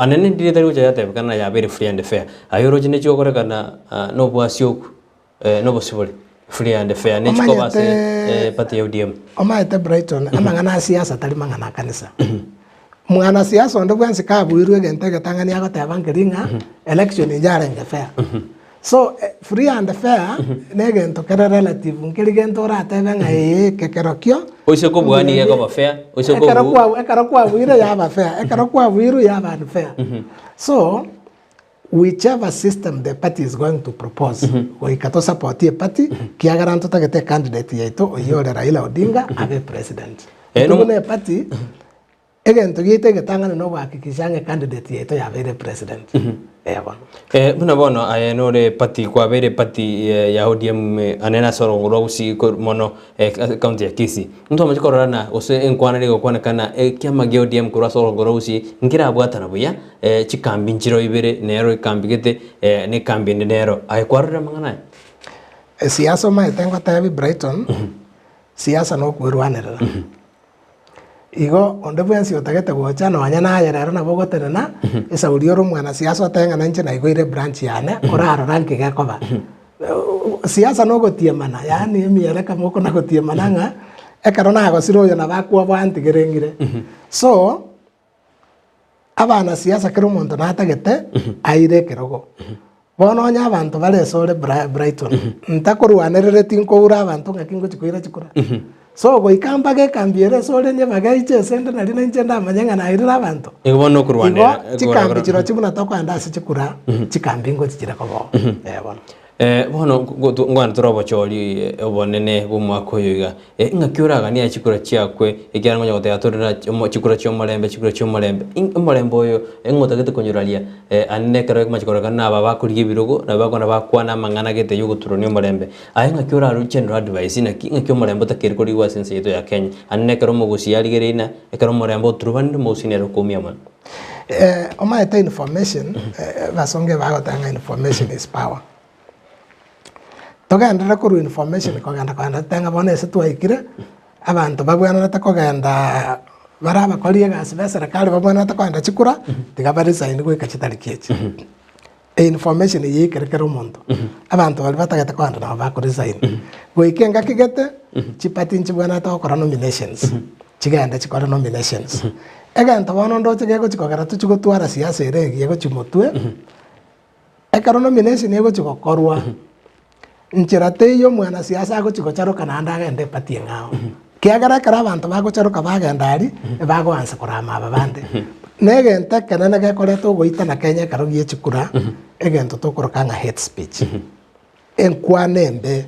anene ndire uja yate kana ya very free and fair ayoro chine chokore kana no bwasyoku no bosibole free and fair ne chikoba se party ya ODM
omaete Brighton amangana siasa tali mangana kanisa mwana siasa ondo bwansi ka buiru egentege tangani agoteba ngiringa election injarenge fair so free and fair negento kera relative ngirigento ratebe ngai kekerokyo
oise ko bwani ya ko fair oise ko
ekara kwa buiru ya ba fair ekara kwa buiru ya ba fair so whichever system the party is going to propose we kato support a party kia garanto tagete candidate yeto oyore Raila Odinga abe president no ne party egento gite getangana no hakikishange candidate yeto ya bere president
buna bono ayenore party kwa bere party ya ODM anena soro ngoro usi mono county ya Kisii muntu amachikorana ose enkwana lego kwana kana kiama ge ODM kura soro ngoro usi ngira bwatana buya chikambi nchiro ibere nero ikambi gete ne kambi nero ayekwarira mangana
siasa ma tengo tabi Brighton siasa no kwirwanira igo onde bwensi otagete gocha no anyana ayerero na bogoterena esa ulioro mwana siasa tenga nanche na igoire branch yane oraro ranki gakoba siasa no gotiemana yani emiere kamoko na gotiemana nga ekarona agosiro yo na bakwa bwantigerengire so abana siasa kero muntu natagete aire kerogo bono nya abantu bale sore Brighton ntakorwanerere tinko ura abantu ngakingo chikoira chikura so go ikamba ge kambiere sore nye bagaiche sende na lina nchenda amanyenga na irira abantu
ibono kurwanera
chikambi chiro chibuna tokanda ase chikura chikambi ngo chichira kobo
bono ngwana turobo chori obonene bumwako yoiga ngakiuraga ni achikura chiakwe ikyana ngonya gotya torera chikura chyomolembe omolembe oyo engotagete konyuralia anne kero machikora kana aba bakuriye birogo na bakona bakwana mangana gete yuguturoni omolembe aye ngakiura ru general advice na ngakyo molembe takeri kori wa sense yeto ya Kenya anne kero mogusi yaligereina ekero molembe turubande mosinero komiama
omaete information basonge bagotanga information is power togenda kuru information kogenda tenga bone se twaikire abantu babwana takogenda baraba koriye gasi beserekali babwana takogenda chikura tigabari sign gwika chitari kichi information yikerekero omonto abantu bali batagete kwanda na bakori sign gwikenga kigete chipati nchibwana takokora nominations chigenda chikora nominations egento bono ndo chigego chikogera tuchigotwara siasa ere yego chimotwe ekaro nomination yego chikokorwa nchirate yo mwana siasa ago chikocharo kananda agende patie ngao kiagara kara abantu bagocharuka bagenda ari bago ansa kurama ababande negente kanana gekoreto goita na Kenya karogie chikura egento tokoroka nga hate speech enkwanembe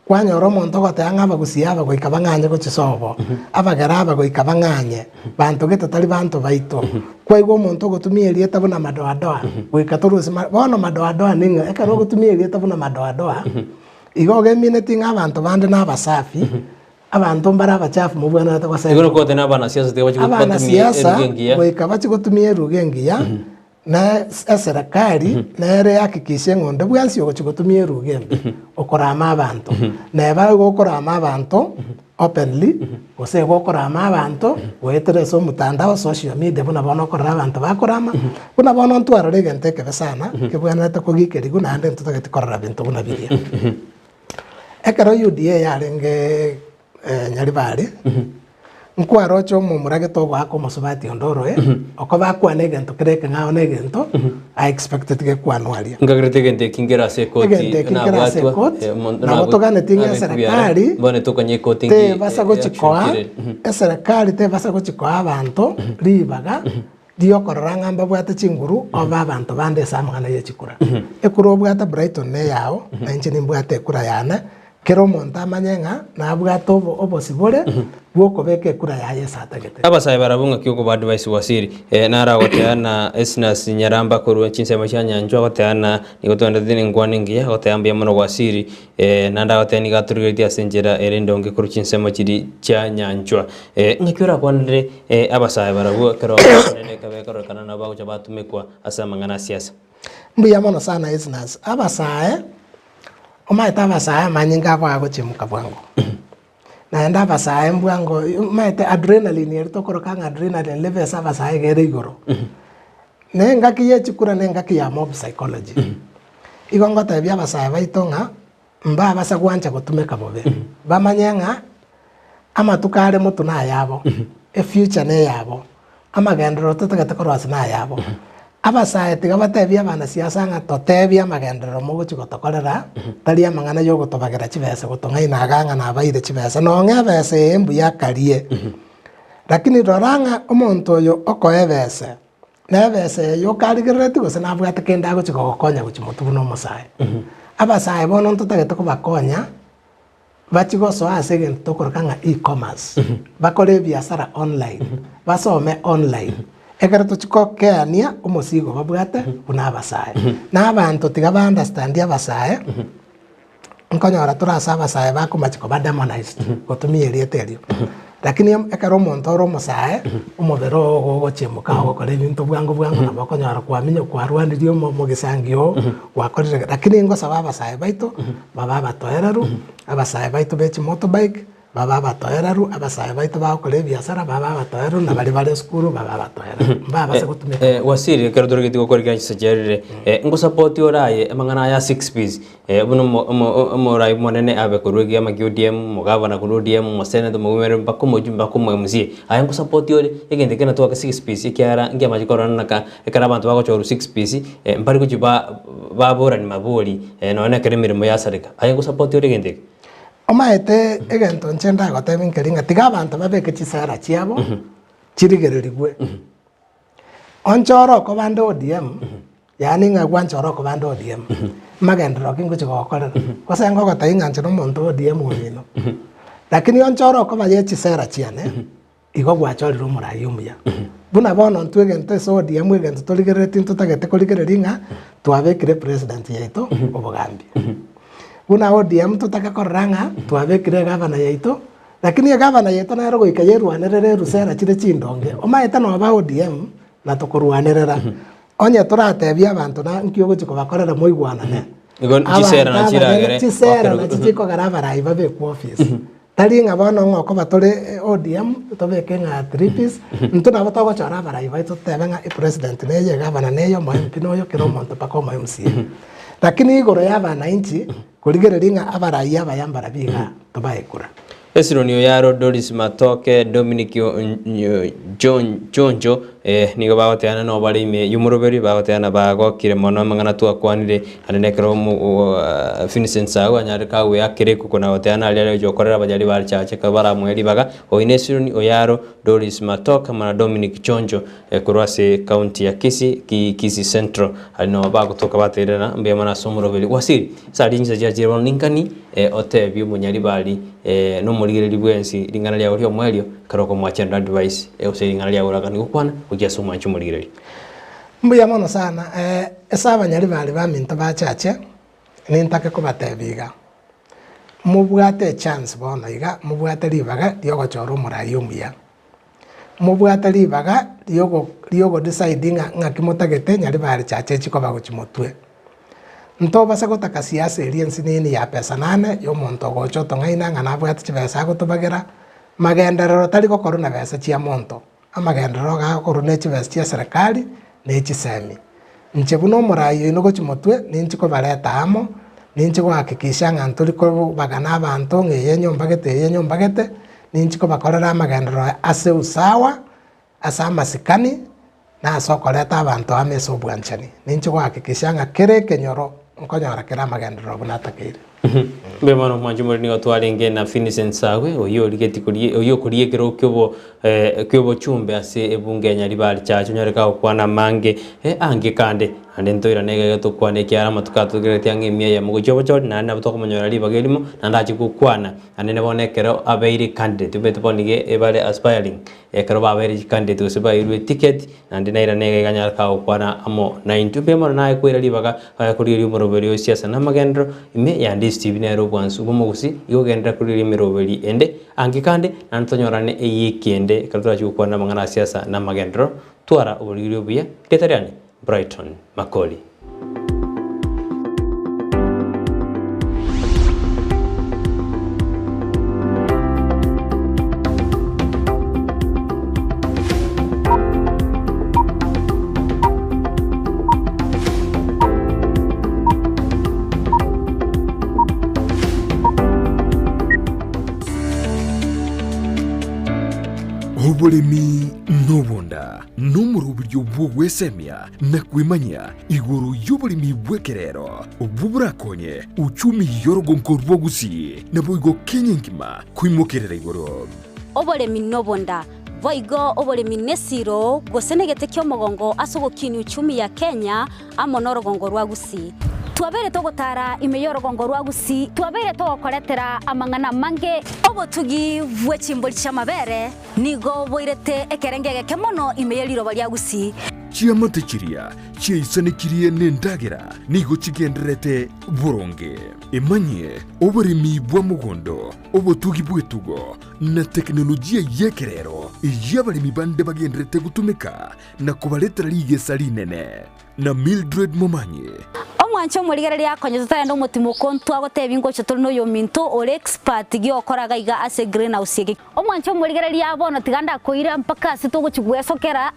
kwanyoro monto gotanga bagusia bagoikabanganye gochisobo abagara bagoikabanganye bantu getatari bantu baito kwaigwo monto gotumia elieta buna madoadoa goikatorusi bono madoadoa ninga ekaro gotumia elieta buna madoadoa igoge minute abantu bande nabasafi abantu mbara bachafu mubwana takwasa
igono kote nabana siasa
tewachigotumia erugengia goikabachi gotumia erugengia na serikali na ere yakikishe ngonde bwansi ogochigotumia erugembe okorama abantu na bago okorama abantu openly ose gokorama abantu wetere so mutandao social media buna bono korama abantu bakorama buna bono ntwaro regente kebesana kebwana takogikeri guna ande ntutageti korara bintu buna bilia ekero UDA yarenge nyaribari nkwaro cho mumurage to gwako musubati ondoro oko bakwa negento kereke ngao negento I expected ge kwanwalia
ngagrete gente kingera se koti
na batwa na botogane tinga serikali
bone tokanye koti
te basago chikoa serikali te basago chikoa abantu ribaga dio koranga mbabwata chinguru oba abantu bande samangana ye chikura ekuro bwata Brighton ne yao na nchini mbwata ekura yana kero monta amanyenga na abwato obosibore bwoko beke kura ya yesatagete
abasaya barabunga kyuko ba advice wasiri nara goteana esnas nyaramba korwa chinsema cha nyanjwa goteana nigotonda thini ngwani ngiya goteambia muno wasiri nanda goteni gaturire asenjera erendonge kuru chinsema chiri cha nyanjwa ngikyura kwanire abasaya barabu kero nene kabekoro kana na bago cha batumekwa asa mangana siasa
mbuya mono sana esnas abasaya omaita abasaya manyinga bwago chimuka bwango naenda abasaya mbwango maite adrenaline erito korokanga adrenaline levels abasaya gere igoro nenga kiye chikura nenga kiya mob psychology igongo tabia abasaya baitonga mba basa kwancha gutumeka bobe bamanyenga amatukare mutu na yabo e future ne yabo amagendero tutagete korwasi na yabo abasaya tiga batabia bana siasa nga totebia amagendero mugo chigotokorera tari amangana yo gutobagera chibese gutonga inaganga na baire chibese no ngebese embu yakarie lakini roranga omonto oyo okoebese nebese yo karigireti gose nabwate kenda go chigokonya guchimutu no musaya abasaya bono tutagete kubakonya bachigoso asegen tokorokanga e-commerce bakore biashara online basome online ekero tuchikokeania omosigo babwate buna abasaya na abantu tiga ba understand abasaya nkonyora turasa abasaya bakomachiko ba demonized gotumia rieterio lakini ekero omonto oro omusaya omobero gochemuka gokora ebinto bwango na bakonyora kwaminya kwarwanirio mu gisangio gwakorire lakini ngosaba abasaya baito baba batoereru abasaya baito bechi motorbike baba batoereru abasaya baito bakore biashara baba batoereru na bari skuru baba batoereru baba se gutumika
wasiri kero dorogiti gokorika chisajerire ngo support oraye amangana ya 6 piece buno mo rai monene abe korugi amagio DM mugabana kuru DM mosene to mumere mbako mojumba ko mumzie aya ngo support ore egende kena to ka 6 piece kyara ngia majikorana naka ekara bantu bako choru 6 piece mbari kujiba babora ni mabori none kere mirimo yasarika aya ngo support ore egende
omaete egento nchenda gotebe nkeringa tiga abantu babeke chisara chiabo chirigererigwe onchoro ko bande ODM yani nga gwanchoro ko bande ODM magendro kingo chigokorera kosengo gotainga nchiro monto ODM wino lakini onchoro ko baye chisara chiane igo gwachoriro murayumya buna bono ntwegente so ODM egento torigereti ntutagete korigereringa twabekire president yaito obogambi buna ODM tutaka koranga twabekire gavana yaito lakini gavana yaito na rogo ikayerwanerere rusera chire chindonge omaeta no ba ODM na tukurwanerera onye turatebia abantu na nkyo guchiko bakorera moigwanane
igon chisera na chiragere
chisera na chichiko garabara ibabe ku office tari nga bono ngoko batore ODM tobeke nga 3 piece ntuna botogo chora bara ibaito tebenga president neye gavana neyo mo MP noyo kiro monto pako mo MC lakini igoro ya bananchi kurigereringa abaraia bayambara biga tobaekura
Esronio yaro Doris Matoke Dominic Jonjo nigo bagoteana no barime yumuroberi bagoteana bago kire mono mangana tu akwanire anenekero mu Vincent Sagwe anyare kawe akire kukona goteana ale jokorera bajali bari chache kabara mweli baga oinesironi oyaro Doris Matoke mana Dominic Jonjo kurwase county ya Kisii Central alino bago toka baterera mbe mana somuroberi wasiri sari nje jajiro ninkani otebyo munyali bali no murigiriri bwensi lingana lya uri omwelio karoko mwachenda advice ose lingana lya uragani gukwana ugiaso mwanchu murigiriri
mbuya mono sana esaba nyali bali baminto bachache nintake kubatebiga mubwate chance bono iga mubwate libaga lyogochora murayi omuya mubwate libaga lyogo deciding ngakimotagete nyali bali chache chikoba guchimotwe nto basa gotaka siasa eliensi nini ya pesa nane yo monto gocho tongaina ngana bwate chibesa gotobagera magenderero tari gokoro na besa chia monto amagenderero ga gokoro ne chibesa chia serikali ne chisemi nche buno murayo ino gochimotwe ninchi ko bareta amo ninchi ko hakikisha nganturi ko bagana abantu ngeye nyombagete ninchi ko bakorera amagenderero ase usawa asa masikani na sokoleta abantu ameso bwanchani ninchi ko hakikisha ngakere kenyoro nkonyora kera amagenderero bunatakire
Bemano mwanjumuri ni otwaringe na Vincent Sagwe oyo ligeti kuriye oyo kuriye kero kyobo chumbe ase ebunge nyaribali chacho nyareka kwana mange ange kande ande ntoira nege to kwane kyara matukato gerete ange miya ya mugojo bojo na na butoko monyora liba gelimo na ndachi kukwana ande ne bonekero abeiri candidate beto bonige ebale aspiring kero ba abeiri candidate useba irwe ticket ande naira nege ganyarka kwana amo 9 bemano na kwira libaga kuri umuroberi o siasa na Amagenderero ime ya Ndizi TV nero bwansu bomugusi igogendera kuri miroberi ende ange kande nantonyorane eyikiende kaltora chukwana mangana siasa na Amagenderero twara ubuliro buya ketariane Brighton Makoli.
Oburimi nobonda numuru buryo bw'ogwesemya na kwimanya iguru y'oburimi bw'ekerero obuburakonye uchumi yorogonko rwogusi nabo igo Kenya ngima kwimokerera iguru
oburimi nobonda boigo oburimi nesiro gosenegete kyomogongo asogokini uchumi ya Kenya amonorogongo rwagusi twabere togotara imeyorogongo rwagusi twabere togokoretera amangana mange obotugi bwechimboli chamabere nigo boirete ekerengege kemono imeyeliro balyagusi
chiamate chiria chiaisanikiriye nendagera nigo chigenderete buronge emanye oburimi bwa mugondo obotugi bwetugo na teknolojia yekerero iyabalimi bande bagenderete gutumika na kubaletera ligesa linene na Mildred Momanye
omwancho murigereri yakonye tutare ndo mutimo kontwa gotebingo cyo no yo minto ore expert giokoraga iga ase greenhouse yake omwancho murigereri yabona tiganda koira mpaka sitogo chigwesokera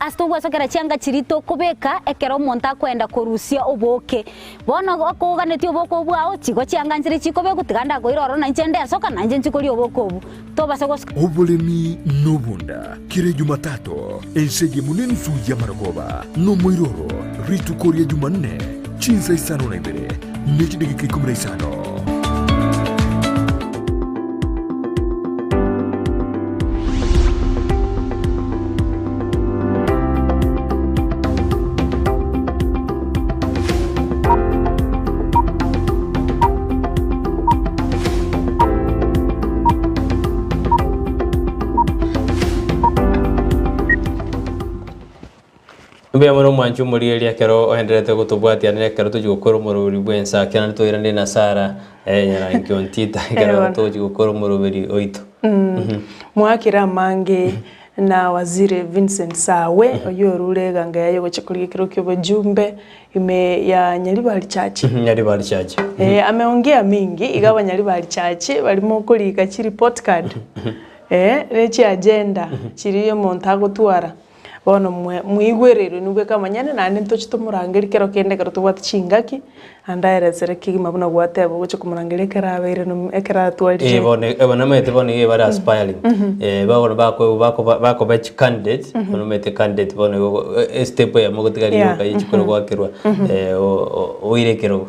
cyanga chirito kubeka ekero monta kwenda korusia oboke bona akoganeti oboko bwao chigo cyanga nzire chikobe gutiganda koira oro na nchende soka na nje nchikori oboko obu toba sego
obolemi nobunda kire Jumatatu ensege muneni suya maragoba no moiroro ritu koria Jumanne chinsa isano na ibere nechidegeke 15
Bemano mwanchu muri elia kero ohenderete gutubwatia ne kero tujukoro murubiri bwensa kana toirane na Sara nyara nkyontita kero tujukoro murubiri oito
mwakira mange na waziri Vincent Sagwe oyo rurega ngayo gochikuri kiro kyo jumbe ime ya Nyaribali Church
Nyaribali Church
ameongea mingi igawa Nyaribali Church balimo kulika chiri podcast rechi agenda chiriyo montago tuara bono muigwerero nubwe kamanyane nane ntochito murangeri kero kende kero tubati chingaki andaire sereki mabuna gwate bo gocho kumurangeri kera abeire no ekera twalije
ebona mete bone bari aspiring bagora bako batch candidate bono mete candidate bono step ya mogotigari yoka yichikoro gwakirwa oirekero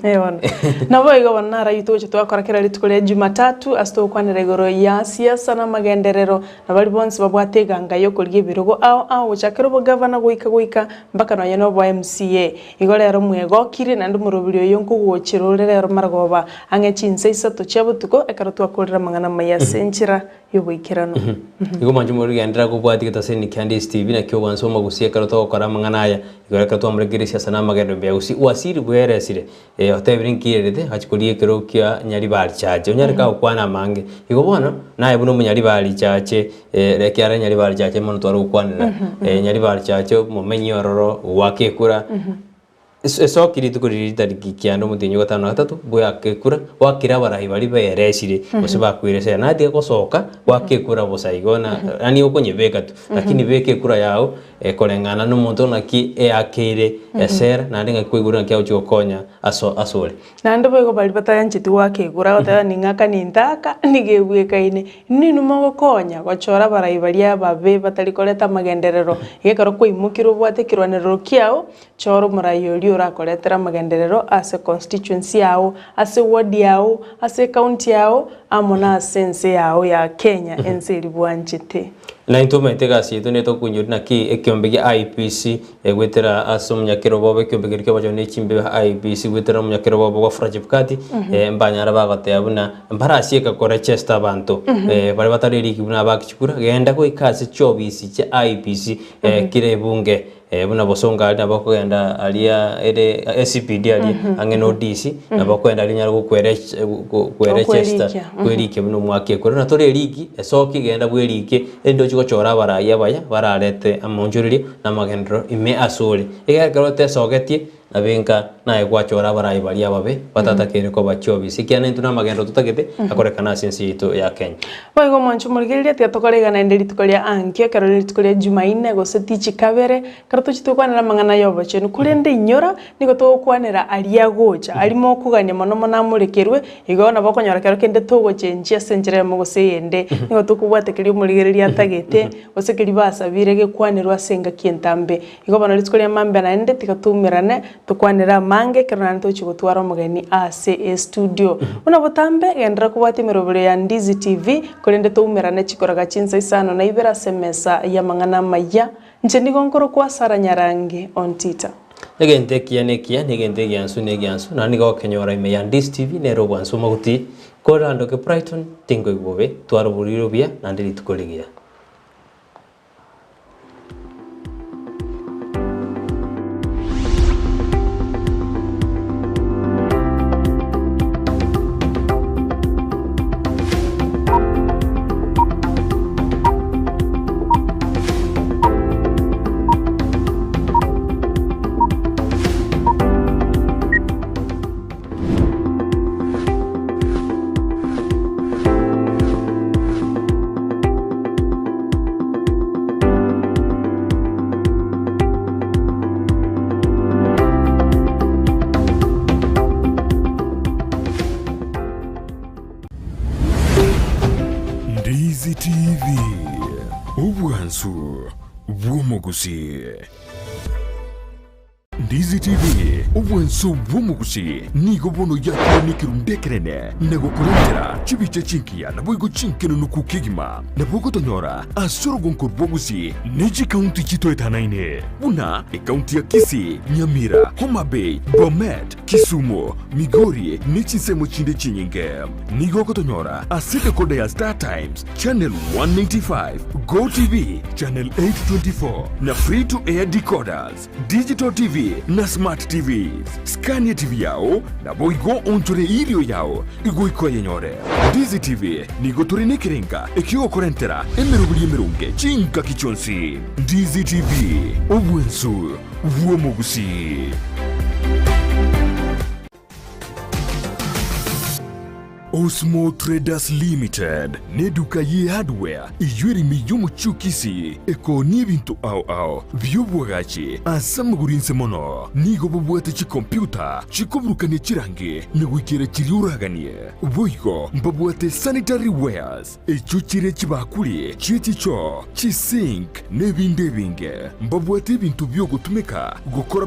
nabo igo banara yitoche twakora kera litukole Jumatatu asto kwanere goro ya siasa na Amagenderero nabali bonse babwateganga yo kolge birogo ao chakero bo governor goika mpaka no yano bo MCA igole yaro mwegokire nandu murubiri yo ngogochirorere yaro maragoba ange chinse isato chabutuko ekaro twakorera mangana maya senchira yo boikirano
igo manje muri gendera kubwati gata seni Ndizi TV na kyo wanso magusie karo twakora mangana aya igole karo twamregere siasa na Amagenderero be usi wasiri bweresire otebrinkirete hachikulie kero kya Nyaribali Church onyareka kwana mange igo bona naye buno Nyaribali Church rekyara Nyaribali Church mono twaro kwanira Nyaribali Church mumenyi ororo wakekura eso kiritu kuri tariki kyando mutinyo gatano gatatu bwakekura wakira barahi bari beresire bose bakwirese nadi gosoka wakekura bosaigona ani okonyebeka tu lakini bekekura yao kolengana n'umuntu naki akire esera nandi ngakwigura nkya uchokonya asole
nando bego bali batayanchiti wakegura gotera ningaka nintaka nigebwekaine ninu mogokonya gochora barahi bari ababe batali koleta Amagenderero yekaro kwimukiro bwatekirwanero kyao choro murayo biora koletera Amagenderero ase constituency yao, ase ward yao, ase county yao, amona sense yao ya Kenya ense libwanchete.
Na intuma itega situ neto kunyurina ki ekiombe ya IPC gwetera asum nyakero bobe ekiombe kirike bajo ne chimbe IPC gwetera munyakero bobe kwa frajipkati mbanyara bagate abuna mbarasi ka kore chesta abantu bari batariri kibuna bakikura genda ko ikase chobisi cha IPC kire bunge buna bosonga ali nabako genda alia ere SCPD ali angeno DC nabako genda ali nyara kwere chesta kwerike buno mwake kore na tore ligi esoki genda bwerike endo chiko chora baraya baya bararete amonjuriri na Amagenderero ime asole igarote sogetie na benka na egwachora barayi bali ababe batatakere ko bachobisi kiana into na Amagenderero tutagete akorekana sensi ito ya Kenya
boigo moncho murigirire tiatokorega na nderi tukoria ankia karori tukoria Jumaine go setichi kabere karato chitukwanira mangana yobo chenu kurende inyora niko tukwanira alia gocha alimo kugania mono mona murekerwe igona bakonyora kero kende togo chenjia senjere mo goseyende niko tukubwatekeria murigirire atagete osekeri basabire gekwanirwa senga kientambe igobana litikoria mambe na ende tikatumirane tukwanira mange kerana to chigotwara mugeni ase studio una botambe gendera kubati merobere ya Ndizi TV kurende tumirane chikoraga chinsa isano na ibera semesa ya mangana maya nje nigonkoro kwa Sara Nyarange on Twitter
negente kia nsu na nigo kenyora ime ya Ndizi TV nero bwansu maguti korando ke Brighton tingo ibobe twaro buriro bia na ndiri tukoligia
Ndizi TV ubwansu bw'omugusi. Ndizi TV ubwansu bw'omugusi nigo bono yakonikiru ndekerene nagokurentera chibiche chinkia naboigo chinkeno nukukigima nabogo tonyora asorogonko bwogusi neji county chito etanaine una county ya Kisii, Nyamira, Homa Bay, Bomet, Kisumu, Migori nechisemo chinde chinyinge nigo kotonyora asite kode ya Star Times channel 195 Go TV channel 824 na free to air decoders digital TV na smart TVs Scania TV yao na boigo ontore ilio yao igoiko yenyore Ndizi TV nigo turine kirenga ekio korentera emerunge chinka kichonsi Ndizi TV ubwensu bw'omugusi. Osmo Traders Limited neduka ye hardware iyuri miyumu chukisi eko nibintu au byobwagachi asamagurinse mono nigo bubwate chi computer chikobrukane chirange negwikira chiriuraganie boigo mbabwate sanitary wares echuchire chibakuli chichicho chisink nebinde binge mbabwate bintu byo gutumika gukora